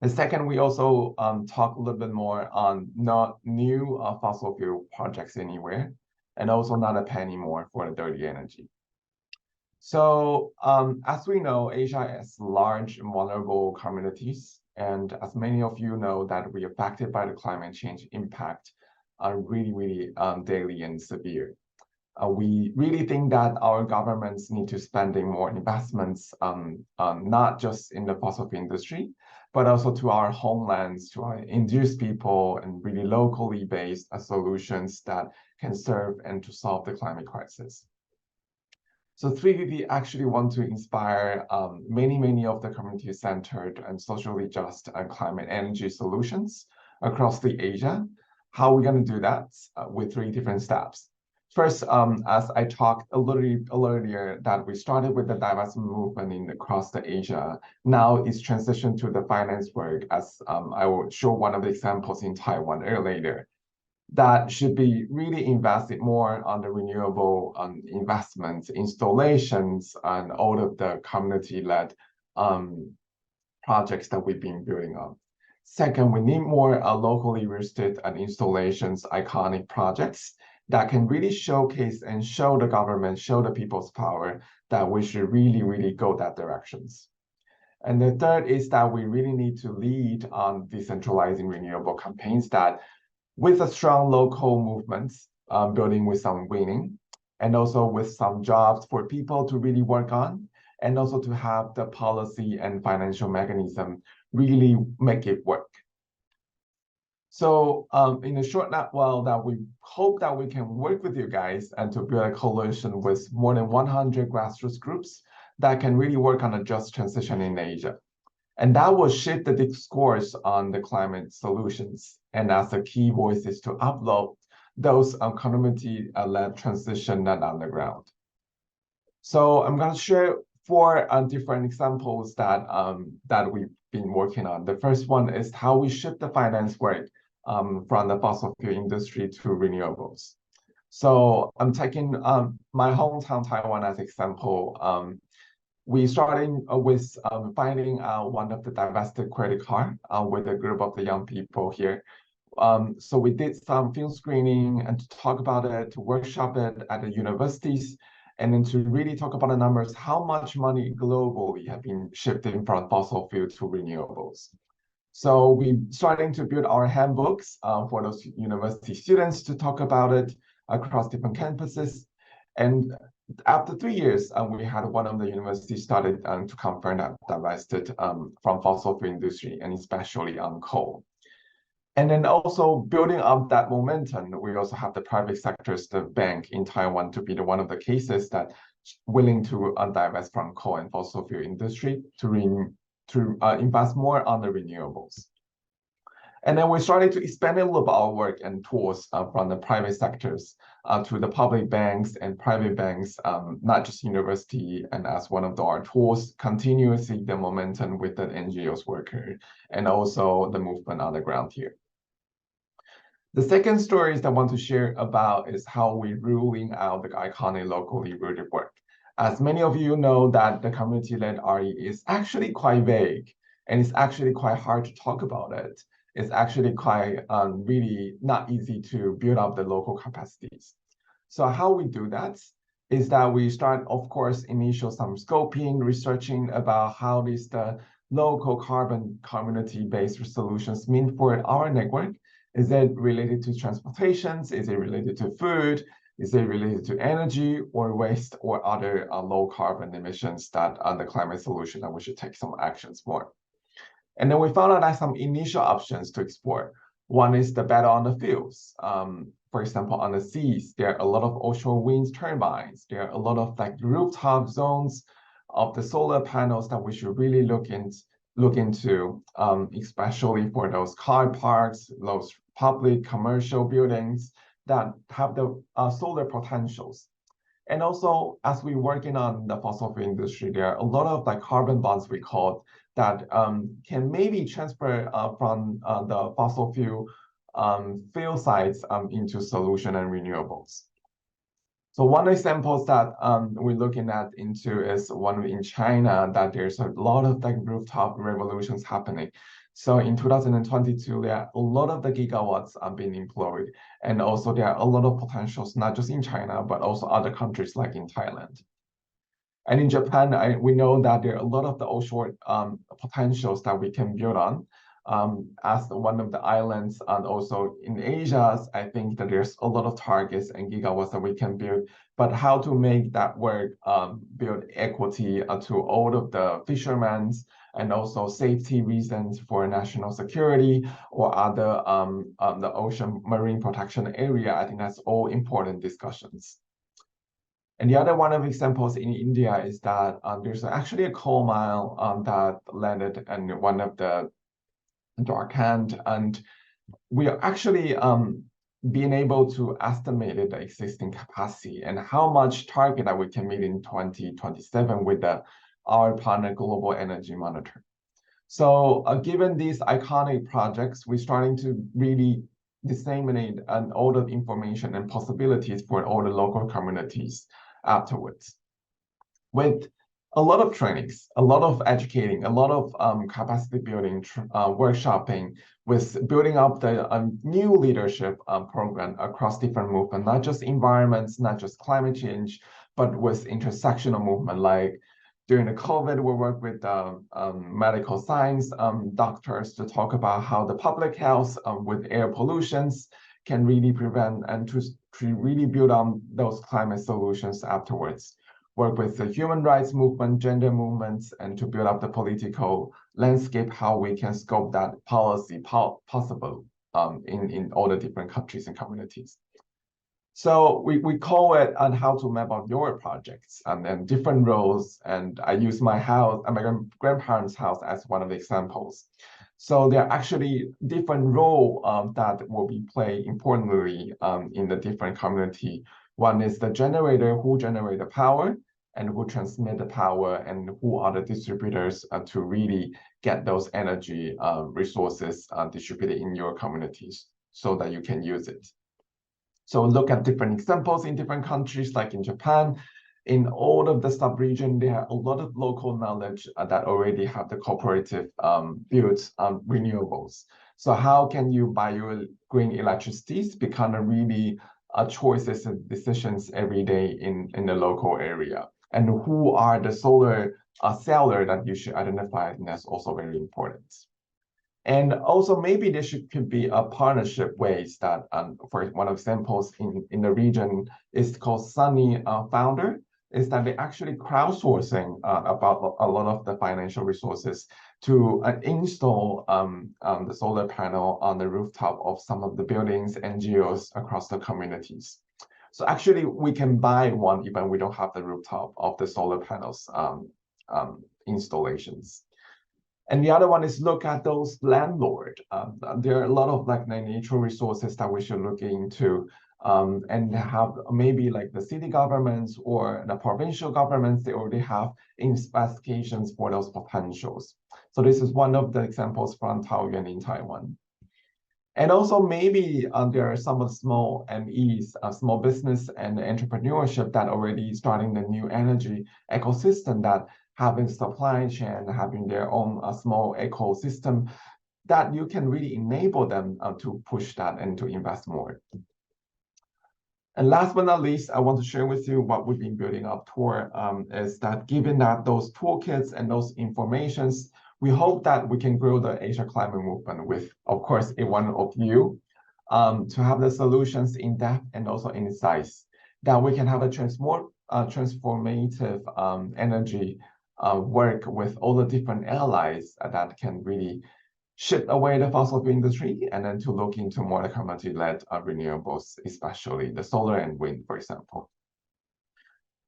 The second, we also talk a little bit more on not new fossil fuel projects anywhere, and also not a penny more for the dirty energy. So as we know, Asia has large and vulnerable communities. And as many of you know, that we are affected by the climate change impact are really daily and severe. We really think that our governments need to spending more investments, not just in the fossil fuel industry, but also to our homelands, to our indigenous people, and really locally based solutions that can serve and to solve the climate crisis. So 350 actually want to inspire many of the community-centered and socially just climate energy solutions across the Asia. How are we going to do that? With three different steps. First, as I talked a little earlier, that we started with the divestment movement across the Asia. Now it's transitioned to the finance work, as I will show one of the examples in Taiwan later. That should be really invested more on the renewable investments, installations, and all of the community-led projects that we've been building on. Second, we need more locally listed and installations, iconic projects that can really showcase and show the government, show the people's power that we should really, really go that directions. And the third is that we really need to lead on decentralizing renewable campaigns that with a strong local movements, building with some winning, and also with some jobs for people to really work on, and also to have the policy and financial mechanism really make it work. So in a short while that we hope that we can work with you guys and to build a coalition with more than 100 grassroots groups that can really work on a just transition in Asia. And that will shift the discourse on the climate solutions and as the key voices to upload those community-led transition net on the ground. So I'm going to share 4 different examples that we've been working on. The first one is how we shift the finance work from the fossil fuel industry to renewables. So I'm taking my hometown Taiwan as example. We started with finding one of the divested credit card with a group of the young people here. So we did some film screening and to talk about it, to workshop it at the universities, and then to really talk about the numbers, how much money globally have been shifting from fossil fuel to renewables. So we starting to build our handbooks for those university students to talk about it across different campuses. And after 3 years, we had one of the universities started to confirm that divested from fossil fuel industry, and especially on coal. And then also building up that momentum, we also have the private sectors, the bank in Taiwan to be one of the cases that willing to divest from coal and fossil fuel industry to invest more on the renewables. And then we started to expand a little bit our work and tools from the private sectors to the public banks and private banks, not just university, and as one of our tools, continuously the momentum with the NGOs worker and also the movement on the ground here. The second story that I want to share about is how we're ruling out the iconic locally rooted work. As many of you know that the community-led RE is actually quite vague, and it's actually quite hard to talk about it. It's actually quite really not easy to build up the local capacities. So how we do that is that we start, of course, initial some scoping, researching about how the local carbon community-based solutions mean for our network. Is it related to transportations? Is it related to food? Is it related to energy or waste or other low carbon emissions that are the climate solution that we should take some actions more? And then we found out that some initial options to explore. One is the better on the fields. For example, on the seas, there are a lot of offshore wind turbines. There are a lot of like rooftop zones of the solar panels that we should really look into, especially for those car parks, those public commercial buildings that have the solar potentials. And also, as we're working on the fossil fuel industry, there are a lot of like carbon bonds we call that can maybe transfer from the fossil fuel sites into solution and renewables. So one example that we're looking at into is one in China that there's a lot of like rooftop revolutions happening. So in 2022, there are a lot of the gigawatts are being employed. And also there are a lot of potentials, not just in China, but also other countries like in Thailand. And in Japan, we know that there are a lot of the offshore potentials that we can build on. As one of the islands, and also in Asia, I think that there's a lot of targets and gigawatts that we can build, but how to make that work, build equity to all of the fishermen, and also safety reasons for national security or other the ocean marine protection area. I think that's all important discussions. And the other one of examples in India is that there's actually a coal mine that landed in one of the Darkhand, and we are actually being able to estimate the existing capacity and how much target that we can meet in 2027 with our partner Global Energy Monitor. So given these iconic projects, we're starting to really disseminate all the information and possibilities for all the local communities afterwards. With a lot of trainings, a lot of educating, a lot of capacity building, workshopping, with building up the new leadership program across different movements, not just environments, not just climate change, but with intersectional movement. Like during the COVID, we work with medical science doctors to talk about how the public health with air pollutions can really prevent and to really build on those climate solutions afterwards. Work with the human rights movement, gender movements, and to build up the political landscape, how we can scope that policy possible in all the different countries and communities. So we call it on how to map out your projects and then different roles. And I use my house and my grandparents' house as one of the examples. So there are actually different roles that will be played importantly in the different community. One is the generator, who generate the power and who transmit the power, and who are the distributors to really get those energy resources distributed in your communities so that you can use it. So look at different examples in different countries, like in Japan. In all of the sub-region, there are a lot of local knowledge that already have the cooperative built renewables. So how can you buy your green electricity become a really choices and decisions every day in the local area? And who are the solar seller that you should identify, and that's also very important. And also maybe there could be a partnership ways that, for one of examples in the region is called Sunny Founder, is that they actually crowdsourcing about a lot of the financial resources to install the solar panel on the rooftop of some of the buildings, NGOs across the communities. So actually we can buy one even we don't have the rooftop of the solar panels installations. And the other one is look at those landlords. There are a lot of like natural resources that we should look into and have maybe like the city governments or the provincial governments, they already have specifications for those potentials. So this is one of the examples from Taoyuan in Taiwan. And also maybe there are some of small MEs, small business and entrepreneurship that already starting the new energy ecosystem that having supply chain, having their own small ecosystem that you can really enable them to push that and to invest more. And last but not least, I want to share with you what we've been building up toward is that given that those toolkits and those informations, we hope that we can grow the Asia climate movement with, of course, one of you to have the solutions in depth and also in size, that we can have a transformative energy work with all the different allies that can really shift away the fossil fuel industry and then to look into more community-led renewables, especially the solar and wind, for example.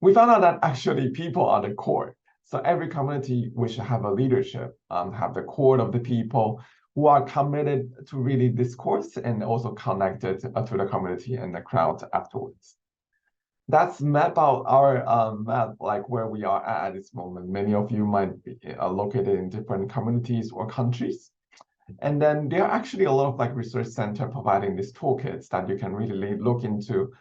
We found out that actually people are the core. So every community, we should have a leadership, have the core of the people who are committed to really discourse and also connected to the community and the crowd afterwards. That's map out our map, like where we are at this moment. Many of you might be located in different communities or countries. And then there are actually a lot of like research center providing these toolkits that you can really look into.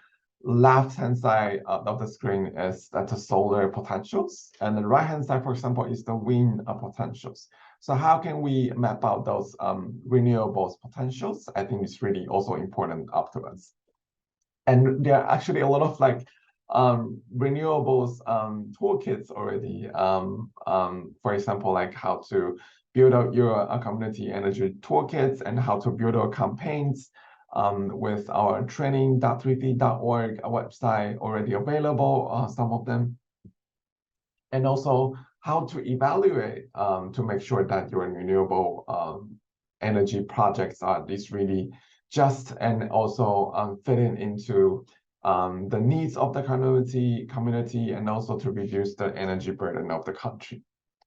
Left-hand side of the screen is the solar potentials. And the right-hand side, for example, is the wind potentials. So how can we map out those renewables potentials? I think it's really also important up to us. And there are actually a lot of like renewables toolkits already. For example, like how to build out your community energy toolkits and how to build our campaigns with our training.3v.org website already available, some of them. And also how to evaluate to make sure that your renewable energy projects are these really just and also fitting into the needs of the community and also to reduce the energy burden of the country.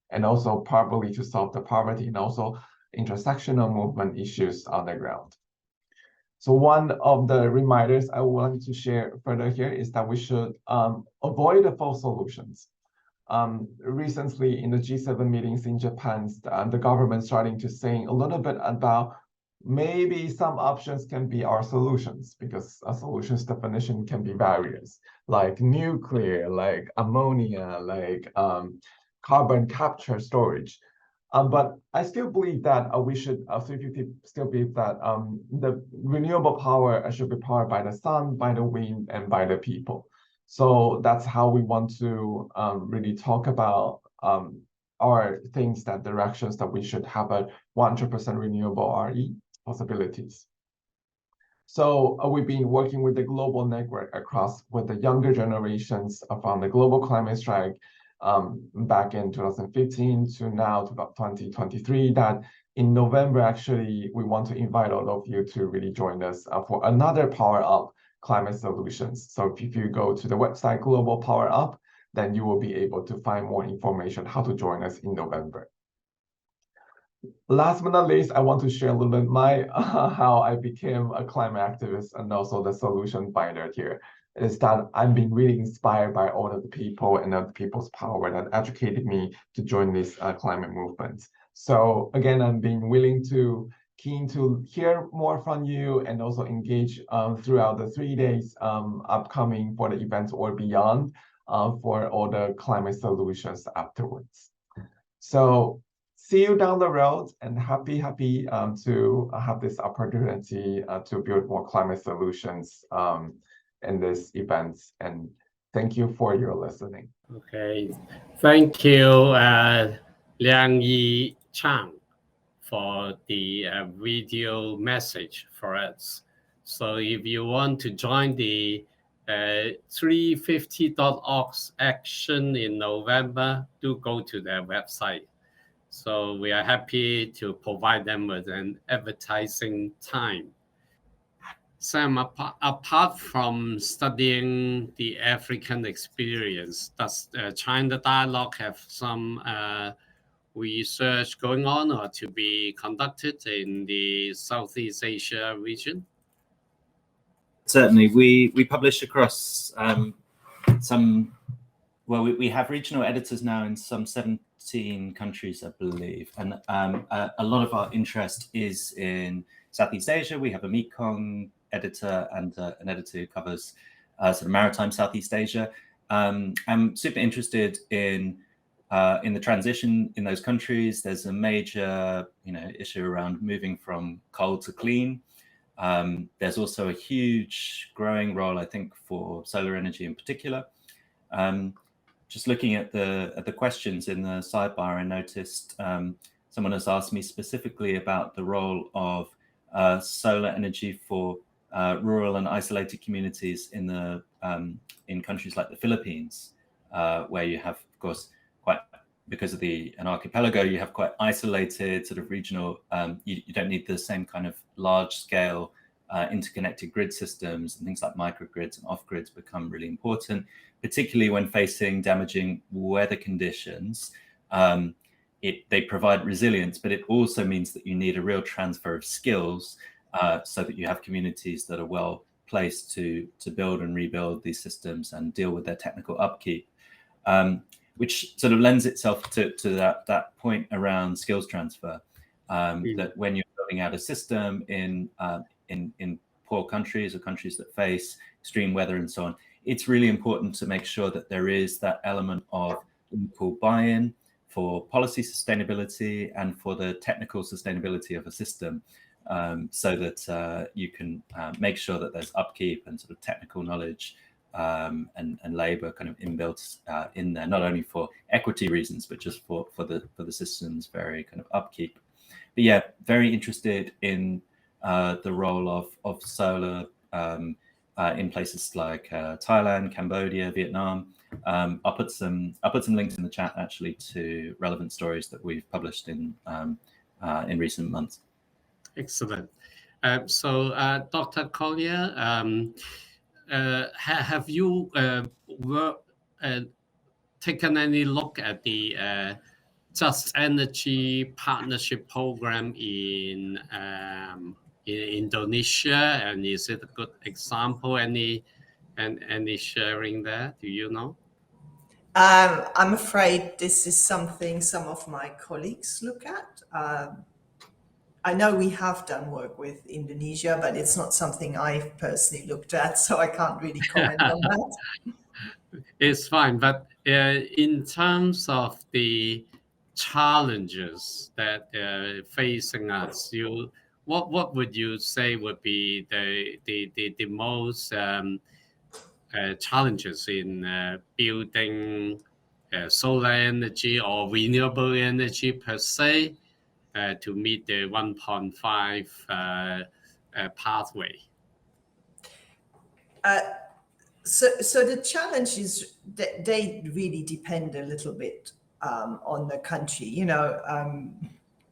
And also probably to solve the poverty and also intersectional movement issues on the ground. So one of the reminders I want to share further here is that we should avoid the false solutions. Recently in the G7 meetings in Japan, the government starting to say a little bit about maybe some options can be our solutions, because a solution's definition can be various, like nuclear, like ammonia, like carbon capture storage. But I still believe that we should still believe that the renewable power should be powered by the sun, by the wind, and by the people. So that's how we want to really talk about our things, that directions that we should have a 100% renewable RE possibilities. So we've been working with the global network across with the younger generations from the global climate strike back in 2015 to now to about 2023, that in November, actually, we want to invite all of you to really join us for another Power Up Climate Solutions. So if you go to the website Global Power Up, then you will be able to find more information how to join us in November. Last but not least, I want to share a little bit how I became a climate activist and also the solution finder here. Is that I've been really inspired by all of the people and the people's power that educated me to join this climate movement. So again, I'm being keen to hear more from you and also engage throughout the 3 days upcoming for the events or beyond for all the climate solutions afterwards. So see you down the road, and happy to have this opportunity to build more climate solutions in this event. And thank you for your listening. Okay, thank you, Liang Yi Chang, for the video message for us. So if you want to join the 350.org action in November, do go to their website. So we are happy to provide them with an advertising time. Sam, apart from studying the African experience, does China Dialogue have some research going on or to be conducted in the Southeast Asia region? Certainly, we publish across we have regional editors now in some 17 countries, I believe, and a lot of our interest is in Southeast Asia. We have a Mekong editor and an editor who covers sort of maritime Southeast Asia. I'm super interested in the transition in those countries. There's a major issue around moving from coal to clean. There's also a huge growing role, I think, for solar energy in particular. Just looking at the questions in the sidebar, I noticed someone has asked me specifically about the role of solar energy for rural and isolated communities in countries like the Philippines, where you have, of course, because of an archipelago, you have quite isolated sort of regional. You don't need the same kind of large scale interconnected grid systems, and things like microgrids and off grids become really important, particularly when facing damaging weather conditions. They provide resilience, but it also means that you need a real transfer of skills so that you have communities that are well placed to build and rebuild these systems and deal with their technical upkeep, which sort of lends itself to that point around skills transfer. That when you're building out a system in poor countries or countries that face extreme weather and so on, it's really important to make sure that there is that element of local buy-in for policy sustainability and for the technical sustainability of a system, so that you can make sure that there's upkeep and sort of technical knowledge and labor kind of inbuilt in there, not only for equity reasons, but just for the system's very kind of upkeep. But yeah, very interested in the role of solar in places like Thailand, Cambodia, Vietnam. I'll put some links in the chat actually to relevant stories that we've published in recent months. Excellent. So, Dr. Collier, have you taken any look at the Just Energy Partnership Program in Indonesia, and is it a good example? Any sharing there? Do you know? I'm afraid this is something some of my colleagues look at. I know we have done work with Indonesia, but it's not something I've personally looked at, so I can't really comment on that. It's fine, but in terms of the challenges that facing us, what would you say would be the most challenges in building solar energy or renewable energy per se to meet the 1.5 pathway? So the challenge is that they really depend a little bit on the country.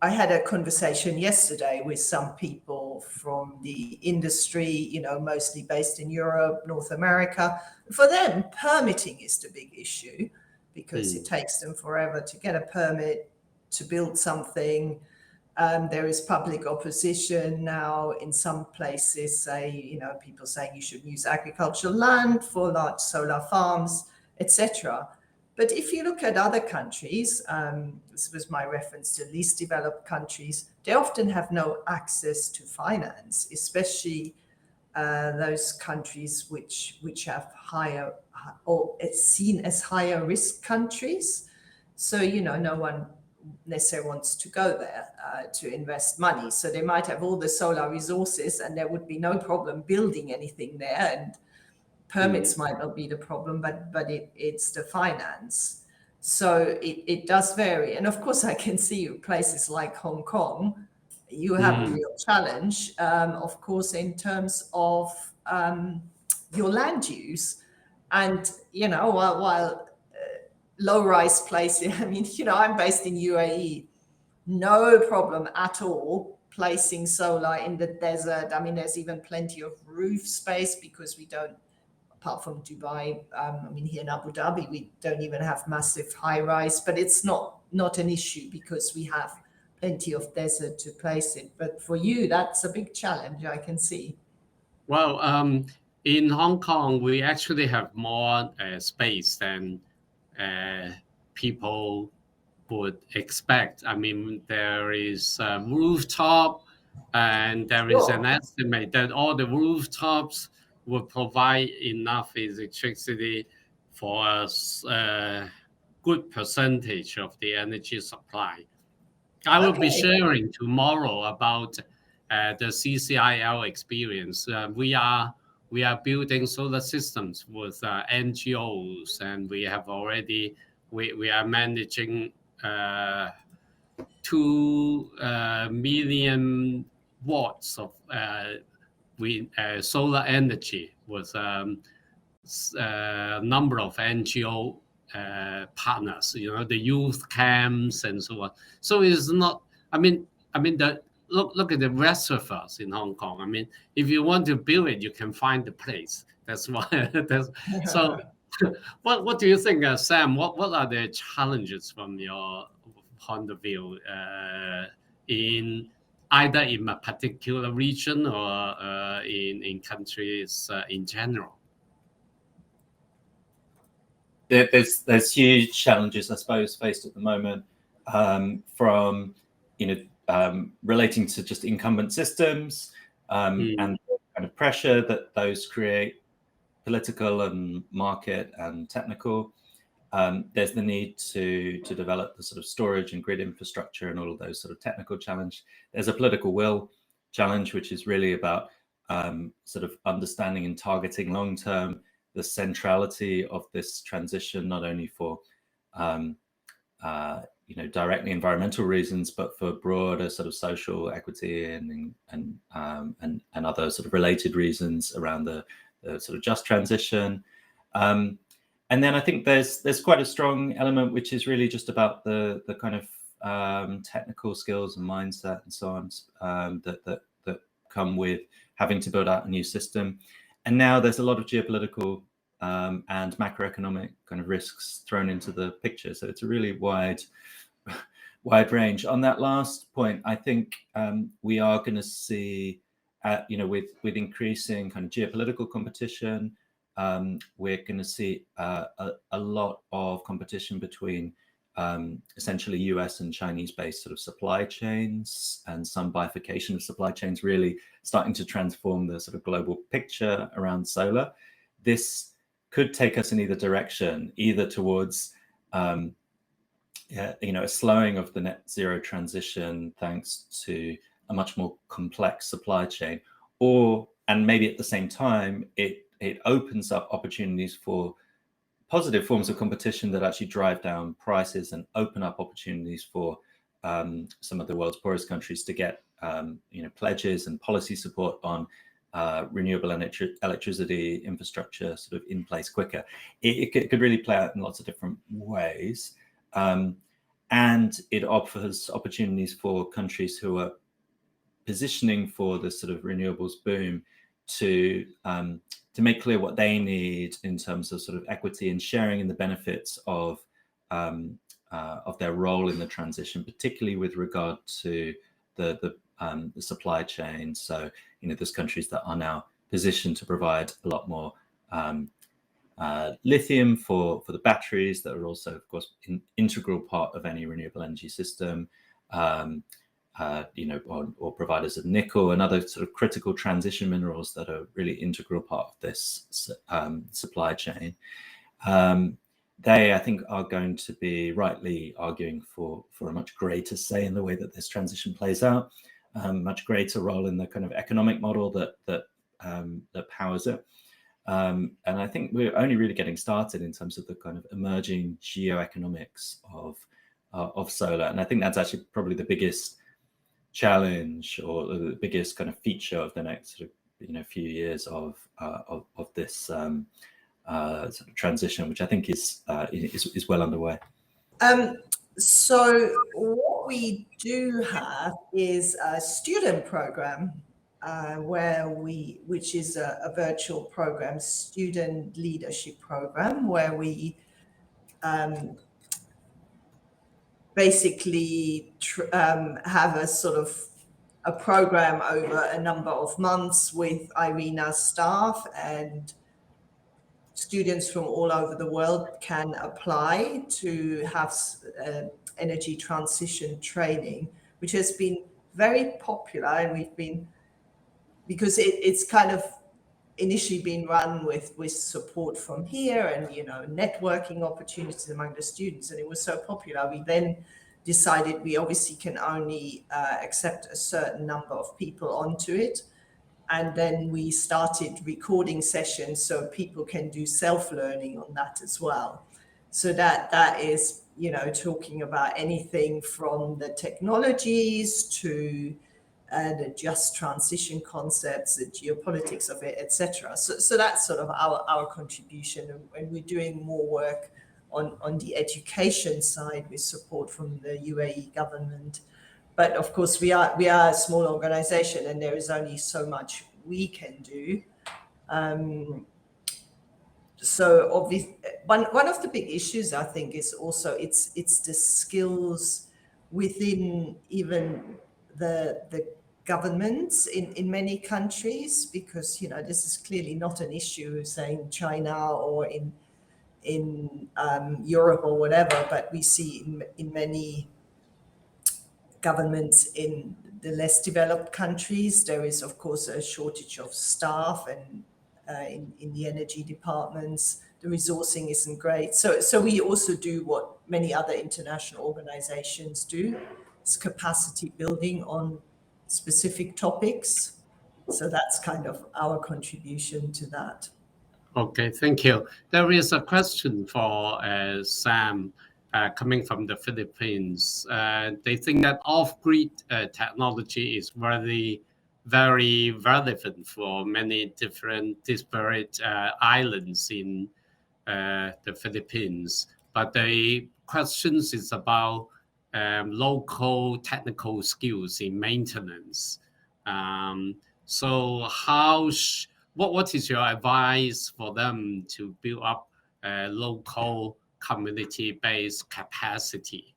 I had a conversation yesterday with some people from the industry, mostly based in Europe, North America. For them, permitting is the big issue because it takes them forever to get a permit to build something. There is public opposition now in some places, people saying you should use agricultural land for large solar farms, etc. But if you look at other countries, this was my reference to least developed countries, they often have no access to finance, especially those countries which have higher, or it's seen as higher risk countries. So, no one necessarily wants to go there to invest money. So they might have all the solar resources and there would be no problem building anything there, and permits might not be the problem, but it's the finance. So it does vary. And of course, I can see places like Hong Kong, you have a real challenge, of course, in terms of your land use. And, while low-rise places, I'm based in UAE, no problem at all placing solar in the desert. There's even plenty of roof space because we don't, apart from Dubai, here in Abu Dhabi, we don't even have massive high-rise, but it's not an issue because we have plenty of desert to place it. But for you, that's a big challenge, I can see. Well, in Hong Kong, we actually have more space than people would expect. There is a rooftop, and there is an estimate that all the rooftops will provide enough electricity for a good percentage of the energy supply. I will be sharing tomorrow about the CCIL experience. We are building solar systems with NGOs, and we have already we are managing 2 million watts of solar energy with a number of NGO partners, the youth camps and so on. So it's not. Look at the rest of us in Hong Kong. If you want to build it, you can find the place. That's why. So. What do you think, Sam? What are the challenges from your point of view in either in a particular region or in countries in general? There's huge challenges, I suppose, faced at the moment from relating to just incumbent systems and the kind of pressure that those create, political and market and technical. There's the need to develop the sort of storage and grid infrastructure and all of those sort of technical challenge. There's a political will challenge, which is really about sort of understanding and targeting long-term the centrality of this transition, not only for directly environmental reasons, but for broader sort of social equity and other sort of related reasons around the sort of just transition. And then I think there's quite a strong element which is really just about the kind of technical skills and mindset and so on that come with having to build out a new system. And now there's a lot of geopolitical and macroeconomic kind of risks thrown into the picture. So it's a really wide range. On that last point, I think we are going to see with increasing kind of geopolitical competition, we're going to see a lot of competition between essentially US and Chinese-based sort of supply chains, and some bifurcation of supply chains really starting to transform the sort of global picture around solar. This could take us in either direction, either towards a slowing of the net zero transition thanks to a much more complex supply chain, and maybe at the same time it opens up opportunities for positive forms of competition that actually drive down prices and open up opportunities for some of the world's poorest countries to get pledges and policy support on renewable electricity infrastructure sort of in place quicker. It could really play out in lots of different ways. And it offers opportunities for countries who are positioning for the sort of renewables boom to make clear what they need in terms of sort of equity and sharing in the benefits of their role in the transition, particularly with regard to the supply chain. So, there's countries that are now positioned to provide a lot more lithium for the batteries that are also, of course, an integral part of any renewable energy system, or providers of nickel and other sort of critical transition minerals that are really integral part of this supply chain. They, I think, are going to be rightly arguing for a much greater say in the way that this transition plays out, much greater role in the kind of economic model that powers it. And I think we're only really getting started in terms of the kind of emerging geoeconomics of solar. And I think that's actually probably the biggest challenge or the biggest kind of feature of the next sort of few years of this sort of transition, which I think is well underway. So what we do have is a student program which is a virtual program, student leadership program, where we basically have a sort of a program over a number of months with IRENA staff, and students from all over the world can apply to have energy transition training, which has been very popular. And because it's kind of initially been run with support from here and networking opportunities among the students, and it was so popular, we then decided we obviously can only accept a certain number of people onto it. And then we started recording sessions so people can do self-learning on that as well. So that is, talking about anything from the technologies to the just transition concepts, the geopolitics of it, etc. So that's sort of our contribution, and we're doing more work on the education side with support from the UAE government. But of course, we are a small organization, and there is only so much we can do. So obviously, one of the big issues, I think, is also it's the skills within even the governments in many countries, because this is clearly not an issue, say in China or in Europe or whatever, but we see in many governments in the less developed countries, there is of course a shortage of staff, and in the energy departments, the resourcing isn't great. So we also do what many other international organizations do, is capacity building on specific topics. So that's kind of our contribution to that. Okay, thank you. There is a question for Sam coming from the Philippines. They think that off-grid technology is very, very relevant for many different disparate islands in the Philippines. But the questions is about local technical skills in maintenance. So what is your advice for them to build up local community-based capacity?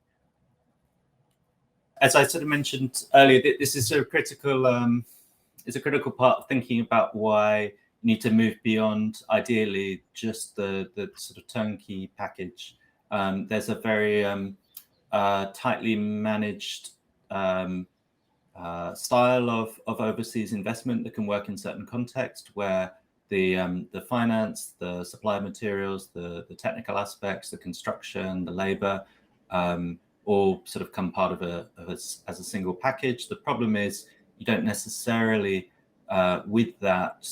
As I sort of mentioned earlier, this is a critical part of thinking about why you need to move beyond, ideally, just the sort of turnkey package. There's a very tightly managed style of overseas investment that can work in certain contexts where the finance, the supply of materials, the technical aspects, the construction, the labor, all sort of come part of as a single package. The problem is you don't necessarily with that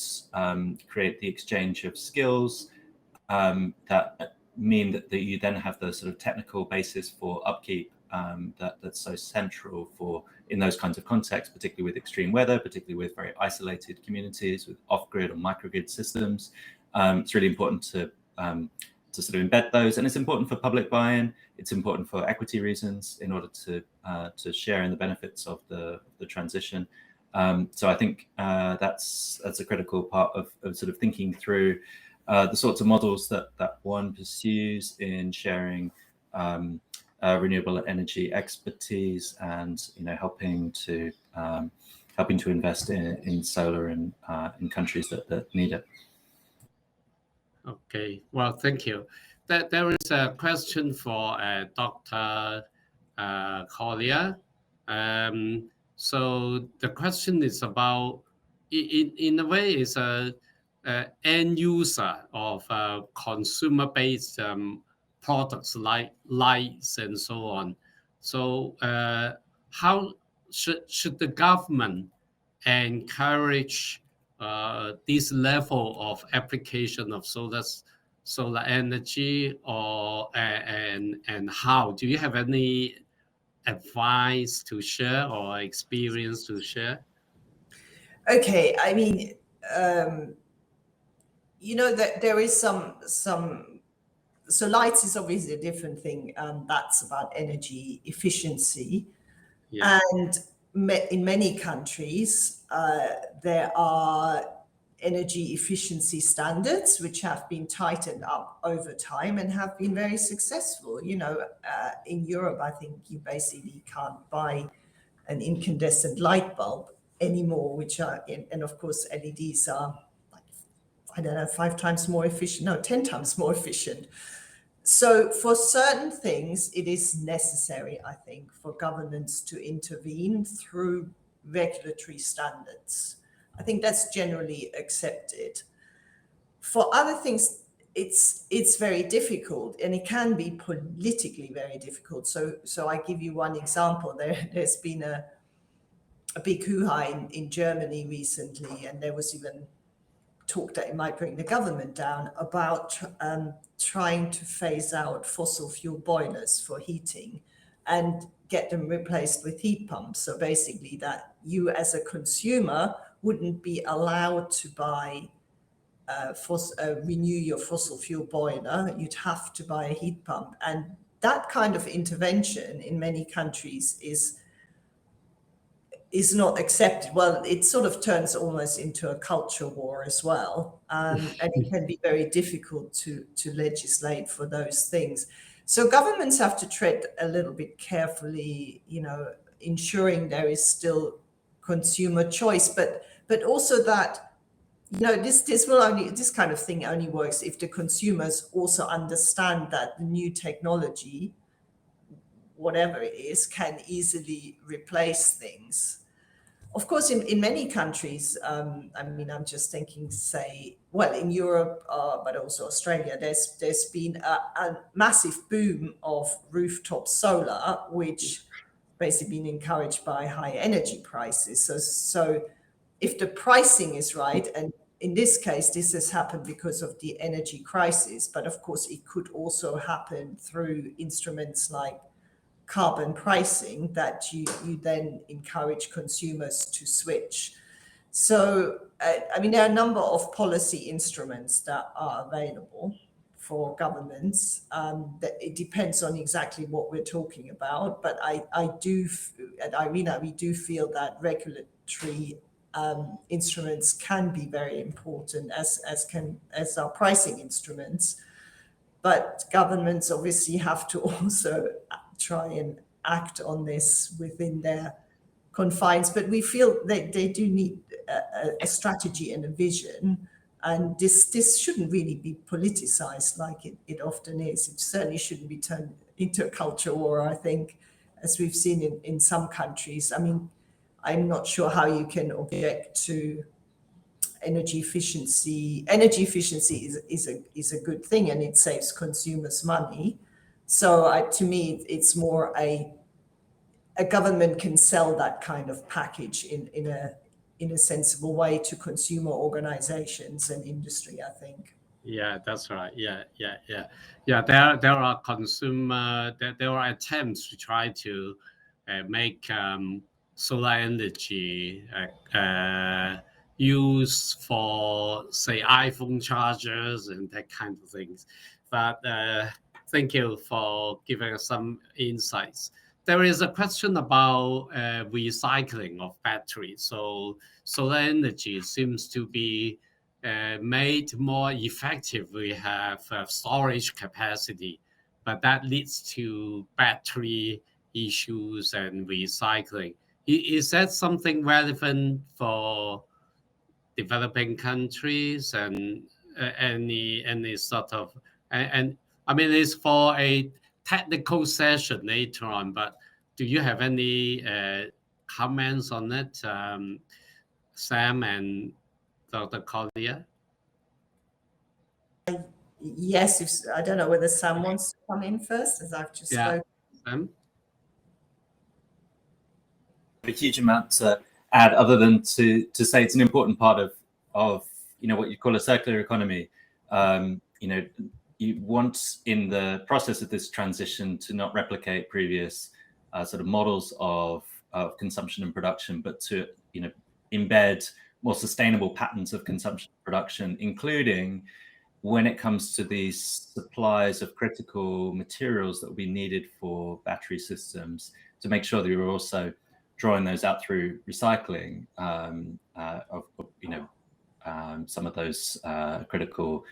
create the exchange of skills that mean that you then have the sort of technical basis for upkeep that's so central for in those kinds of contexts, particularly with extreme weather, particularly with very isolated communities with off-grid or microgrid systems. It's really important to sort of embed those, and it's important for public buy-in. It's important for equity reasons in order to share in the benefits of the transition. So I think that's a critical part of sort of thinking through the sorts of models that one pursues in sharing renewable energy expertise, and helping to invest in solar in countries that need it. Okay, well, thank you. There is a question for Dr. Collier. So the question is about, in a way, is a end user of consumer-based products like lights and so on. So how should the government encourage this level of application of solar energy, or and how? Do you have any advice to share or experience to share? Okay, I mean, that there is some. So lights is obviously a different thing. That's about energy efficiency, Yeah. and in many countries there are energy efficiency standards which have been tightened up over time and have been very successful. In Europe, I think you basically can't buy an incandescent light bulb anymore, and of course LEDs are, like, I don't know, 5 times more efficient, no, 10 times more efficient. So for certain things, it is necessary, I think, for governments to intervene through regulatory standards. I think that's generally accepted. For other things, it's very difficult, and it can be politically very difficult. So I give you one example. There's been a big hoo-ha in Germany recently, and there was even talk that it might bring the government down about trying to phase out fossil fuel boilers for heating and get them replaced with heat pumps. So basically that you as a consumer wouldn't be allowed to buy renew your fossil fuel boiler. You'd have to buy a heat pump. And that kind of intervention in many countries is not accepted. Well, it sort of turns almost into a culture war as well. And it can be very difficult to legislate for those things. So governments have to tread a little bit carefully, ensuring there is still consumer choice, but also that, this kind of thing only works if the consumers also understand that the new technology, whatever it is, can easily replace things. Of course, in many countries, I'm just thinking, in Europe, but also Australia, there's been a massive boom of rooftop solar, which basically been encouraged by high energy prices. So if the pricing is right, and in this case, this has happened because of the energy crisis, but of course it could also happen through instruments like carbon pricing, that you then encourage consumers to switch. So, there are a number of policy instruments that are available for governments. That it depends on exactly what we're talking about, but I do, at IRENA, we do feel that regulatory instruments can be very important, as our pricing instruments. But governments obviously have to also try and act on this within their confines. But we feel they do need a strategy and a vision. And this shouldn't really be politicized like it often is. It certainly shouldn't be turned into a culture war, I think, as we've seen in some countries. I'm not sure how you can object to energy efficiency. Energy efficiency is a good thing, and it saves consumers money. So to me, it's more a government can sell that kind of package in a sensible way to consumer organizations and industry, I think. Yeah, that's right. Yeah. There are there are attempts to try to make solar energy used for, say, iPhone chargers and that kind of things. But thank you for giving us some insights. There is a question about recycling of batteries. So solar energy seems to be made more effective. We have storage capacity, but that leads to battery issues and recycling. Is that something relevant for developing countries and any sort of, and I mean, it's for a technical session later on, but do you have any comments on it, Sam and Dr. Collier? Yes, I don't know whether Sam wants to come in first, as I've just spoken. Sam? A huge amount to add, other than to say it's an important part of what you call a circular economy. You want, in the process of this transition, to not replicate previous sort of models of consumption and production, but to embed more sustainable patterns of consumption and production, including when it comes to these supplies of critical materials that will be needed for battery systems, to make sure that you're also drawing those out through recycling of some of those critical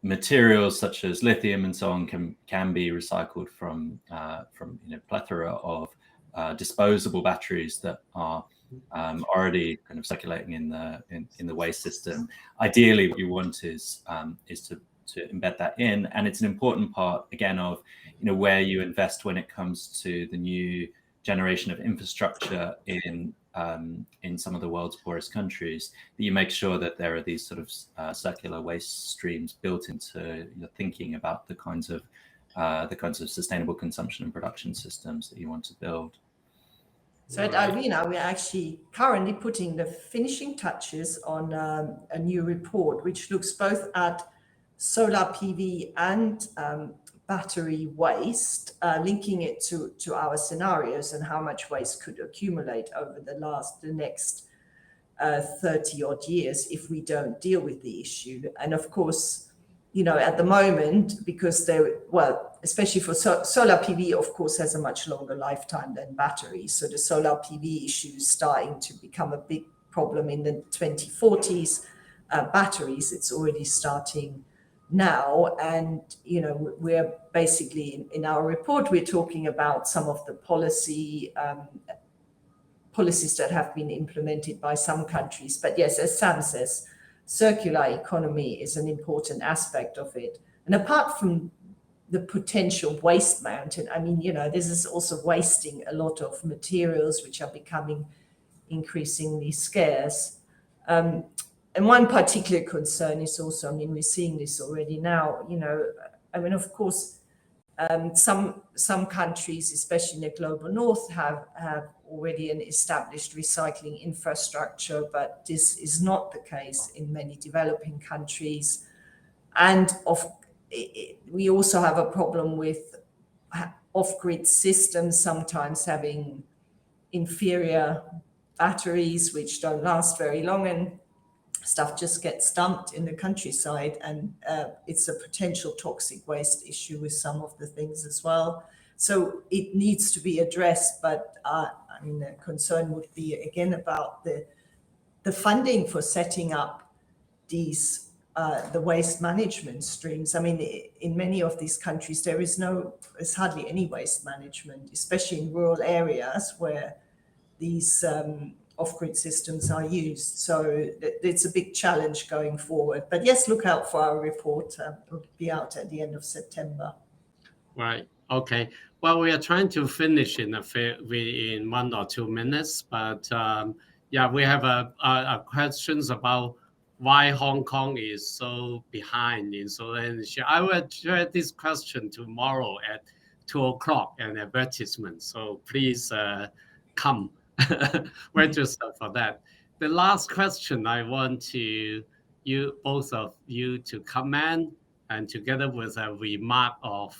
materials, such as lithium and so on, can be recycled from plethora of disposable batteries that are already kind of circulating in the waste system. Ideally, what you want is to embed that in, and it's an important part again of where you invest when it comes to the new generation of infrastructure in some of the world's poorest countries, that you make sure that there are these sort of circular waste streams built into your thinking about the kinds of sustainable consumption and production systems that you want to build. So at IRENA, we're actually currently putting the finishing touches on a new report, which looks both at solar PV and battery waste, linking it to our scenarios and how much waste could accumulate over the next 30 odd years if we don't deal with the issue. And of course, at the moment, because especially for solar PV, of course, has a much longer lifetime than batteries. So the solar PV issue is starting to become a big problem in the 2040s. Batteries, it's already starting now. And, we're basically, in our report, we're talking about some of the policies that have been implemented by some countries. But yes, as Sam says, circular economy is an important aspect of it. And apart from the potential waste mountain, I mean, this is also wasting a lot of materials which are becoming increasingly scarce. And one particular concern is also, we're seeing this already now, of course, some countries, especially in the global north, have already an established recycling infrastructure, but this is not the case in many developing countries. And we also have a problem with off-grid systems sometimes having inferior batteries which don't last very long, and stuff just gets dumped in the countryside, and it's a potential toxic waste issue with some of the things as well. So it needs to be addressed, but the concern would be again about the funding for setting up these the waste management streams. In many of these countries, there's hardly any waste management, especially in rural areas where these off-grid systems are used. So it's a big challenge going forward. But yes, look out for our report. It will be out at the end of September. Right. Okay. Well, we are trying to finish in 1 or 2 minutes, but Yeah, we have a questions about why Hong Kong is so behind in solar energy. I will share this question tomorrow at 2 o'clock, an advertisement. So please come register for that. The last question I want to both of you to comment, and together with a remark of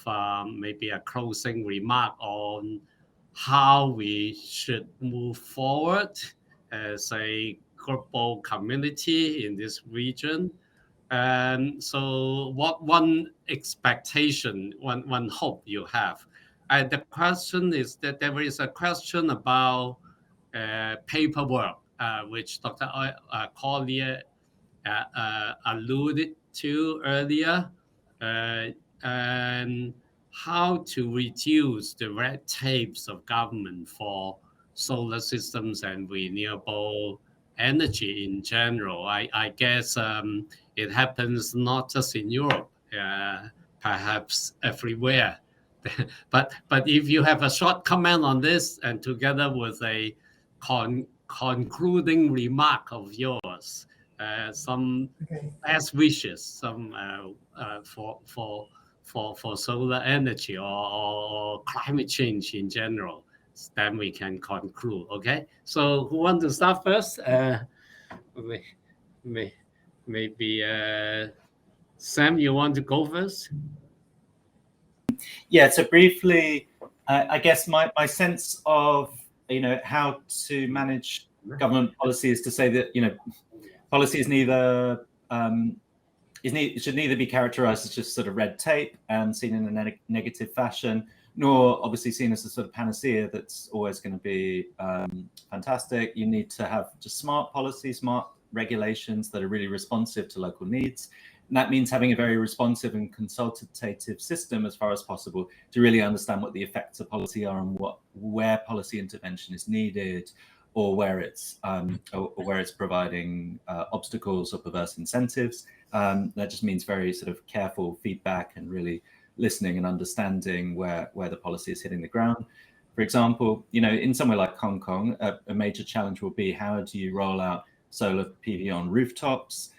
maybe a closing remark on how we should move forward as a global community in this region. And so what one expectation, one hope you have? And the question is that there is a question about paperwork, which Dr. Collier alluded to earlier, and how to reduce the red tapes of government for solar systems and renewable energy in general. I guess it happens not just in Europe, perhaps everywhere. but if you have a short comment on this, and together with a concluding remark of yours, some best wishes, some for solar energy or climate change in general, then we can conclude. Okay, so who wants to start first? Maybe Sam, you want to go first? Yeah, so briefly, I guess my sense of, how to manage government policy is to say that, policy is neither it should neither be characterized as just sort of red tape and seen in a negative fashion, nor obviously seen as a sort of panacea that's always going to be fantastic. You need to have just smart policy, smart regulations that are really responsive to local needs. And that means having a very responsive and consultative system as far as possible to really understand what the effects of policy are and where policy intervention is needed, or where it's providing obstacles or perverse incentives. That just means very sort of careful feedback and really listening and understanding where the policy is hitting the ground. For example, in somewhere like Hong Kong, a major challenge will be, how do you roll out solar PV on rooftops?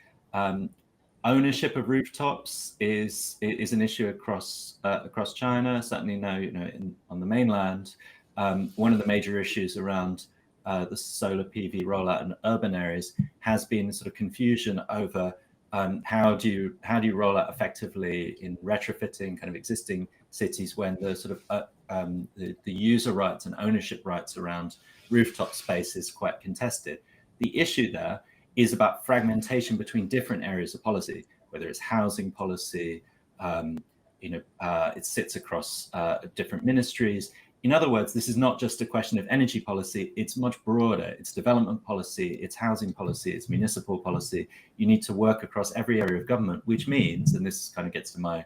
Ownership of rooftops is an issue across China. Certainly now, on the mainland, one of the major issues around the solar PV rollout in urban areas has been sort of confusion over how do you roll out effectively in retrofitting kind of existing cities when the sort of the user rights and ownership rights around rooftop space is quite contested. The issue there is about fragmentation between different areas of policy, whether it's housing policy, it sits across different ministries. In other words, this is not just a question of energy policy, it's much broader. It's development policy, it's housing policy, it's municipal policy. You need to work across every area of government, which means, and this kind of gets to my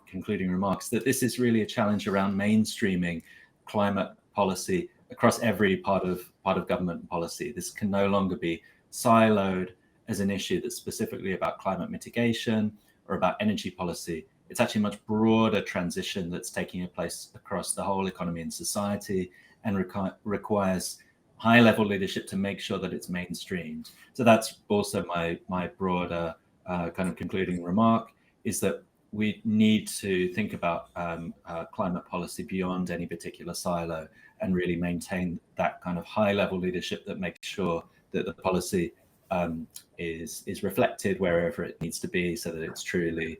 concluding remarks, that this is really a challenge around mainstreaming climate policy across every part of government policy. This can no longer be siloed as an issue that's specifically about climate mitigation or about energy policy. It's actually a much broader transition that's taking place across the whole economy and society, and requires high-level leadership to make sure that it's mainstreamed. So that's also my broader kind of concluding remark, is that we need to think about climate policy beyond any particular silo and really maintain that kind of high-level leadership that makes sure that the policy is reflected wherever it needs to be, so that it's truly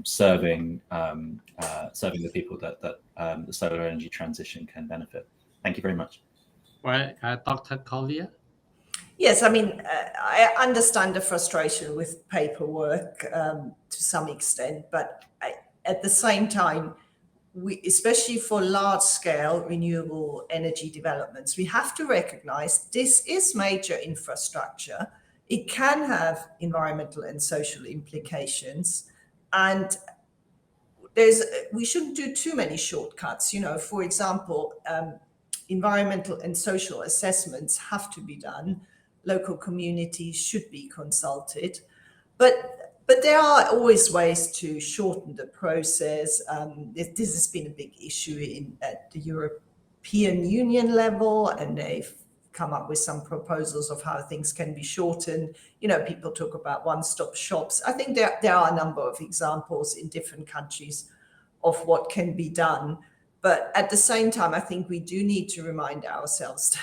serving the people that the solar energy transition can benefit. Thank you very much. Well, Dr. Collier? Yes, I mean, I understand the frustration with paperwork to some extent, but at the same time, especially for large-scale renewable energy developments, we have to recognize this is major infrastructure. It can have environmental and social implications, and we shouldn't do too many shortcuts. For example, environmental and social assessments have to be done. Local communities should be consulted, but there are always ways to shorten the process. This has been a big issue at the European Union level, and come up with some proposals of how things can be shortened. You know, people talk about one-stop shops. I think there are a number of examples in different countries of what can be done. But at the same time, I think we do need to remind ourselves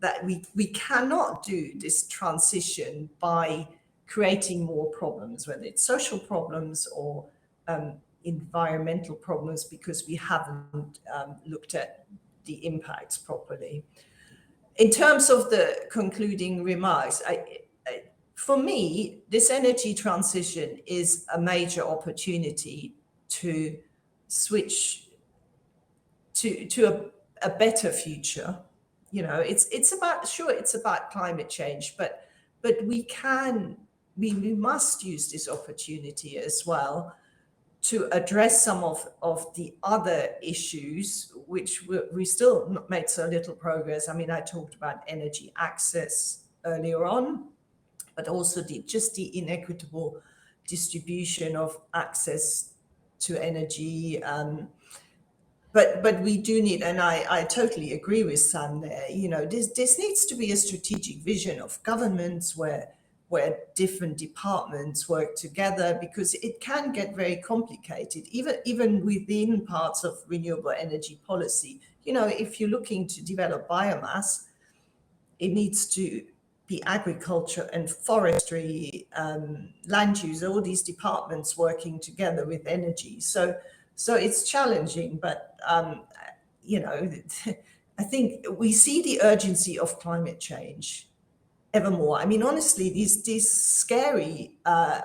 that we cannot do this transition by creating more problems, whether it's social problems or environmental problems, because we haven't looked at the impacts properly. In terms of the concluding remarks, for me, this energy transition is a major opportunity to switch to a better future. You know, it's about climate change, but we must use this opportunity as well to address some of the other issues which we still made so little progress. I mean, I talked about energy access earlier on, but also the inequitable distribution of access to energy. But we do need, and I totally agree with Sam there, you know, this needs to be a strategic vision of governments where different departments work together, because it can get very complicated, even within parts of renewable energy policy. You know, if you're looking to develop biomass, it needs to be agriculture and forestry, land use, all these departments working together with energy. So it's challenging, but you know, I think we see the urgency of climate change ever more. I mean, honestly, these scary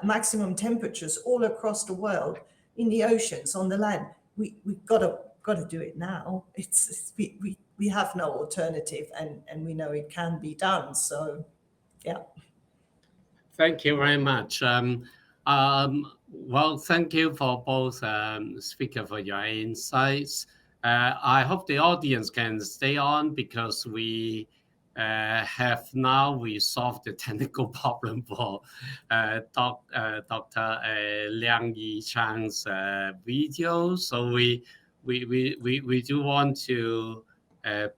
maximum temperatures all across the world, in the oceans, on the land, we've got to do it now. We have no alternative, and we know it can be done. So, yeah. Thank you very much. Well, thank you for both speakers for your insights. I hope the audience can stay on, because we have now resolved the technical problem for Dr. Liang Yichang's video. So we do want to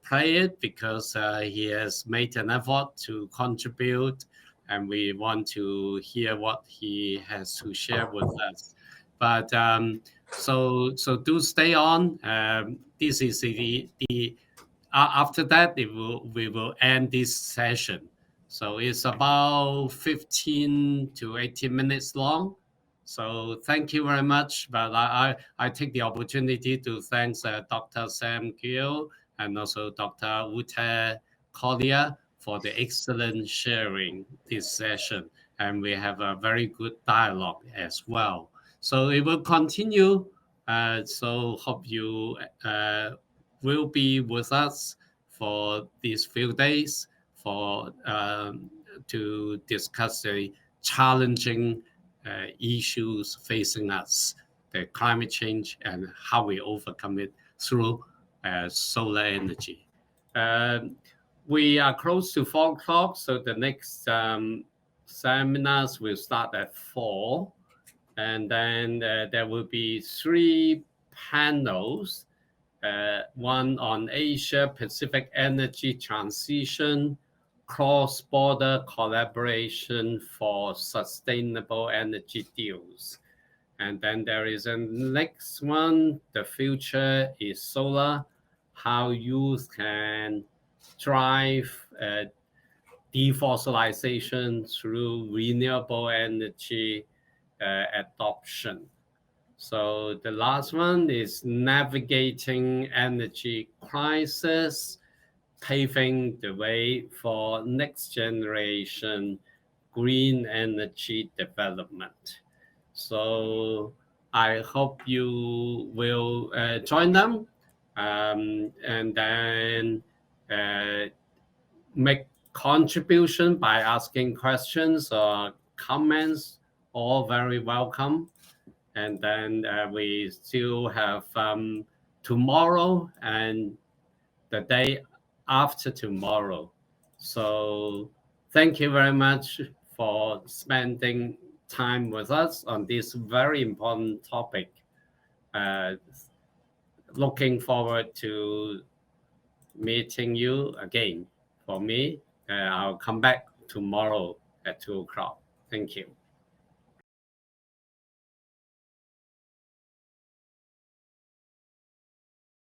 play it, because he has made an effort to contribute, and we want to hear what he has to share with us. But so do stay on. This is the after that we will end this session. So it's about 15 to 18 minutes long. So thank you very much. But I take the opportunity to thank Dr. Sam Gill and also Dr. Ute Collier for the excellent sharing this session. And we have a very good dialogue as well. So it will continue. So hope you will be with us for these few days to discuss the challenging issues facing us, the climate change, and how we overcome it through solar energy. We are close to 4 o'clock, so the next seminars will start at 4. And then there will be 3 panels, one on Asia-Pacific energy transition, cross-border collaboration for sustainable energy deals. And then there is a next one, the future is solar, how youth can drive defossilization through renewable energy adoption. So the last one is navigating energy crisis, paving the way for next generation green energy development. So I hope you will join them, and then make contribution by asking questions or comments, all very welcome. And then we still have tomorrow and the day after tomorrow. So thank you very much for spending time with us on this very important topic. Looking forward to meeting you again for me. I'll come back tomorrow at 2 o'clock. Thank you.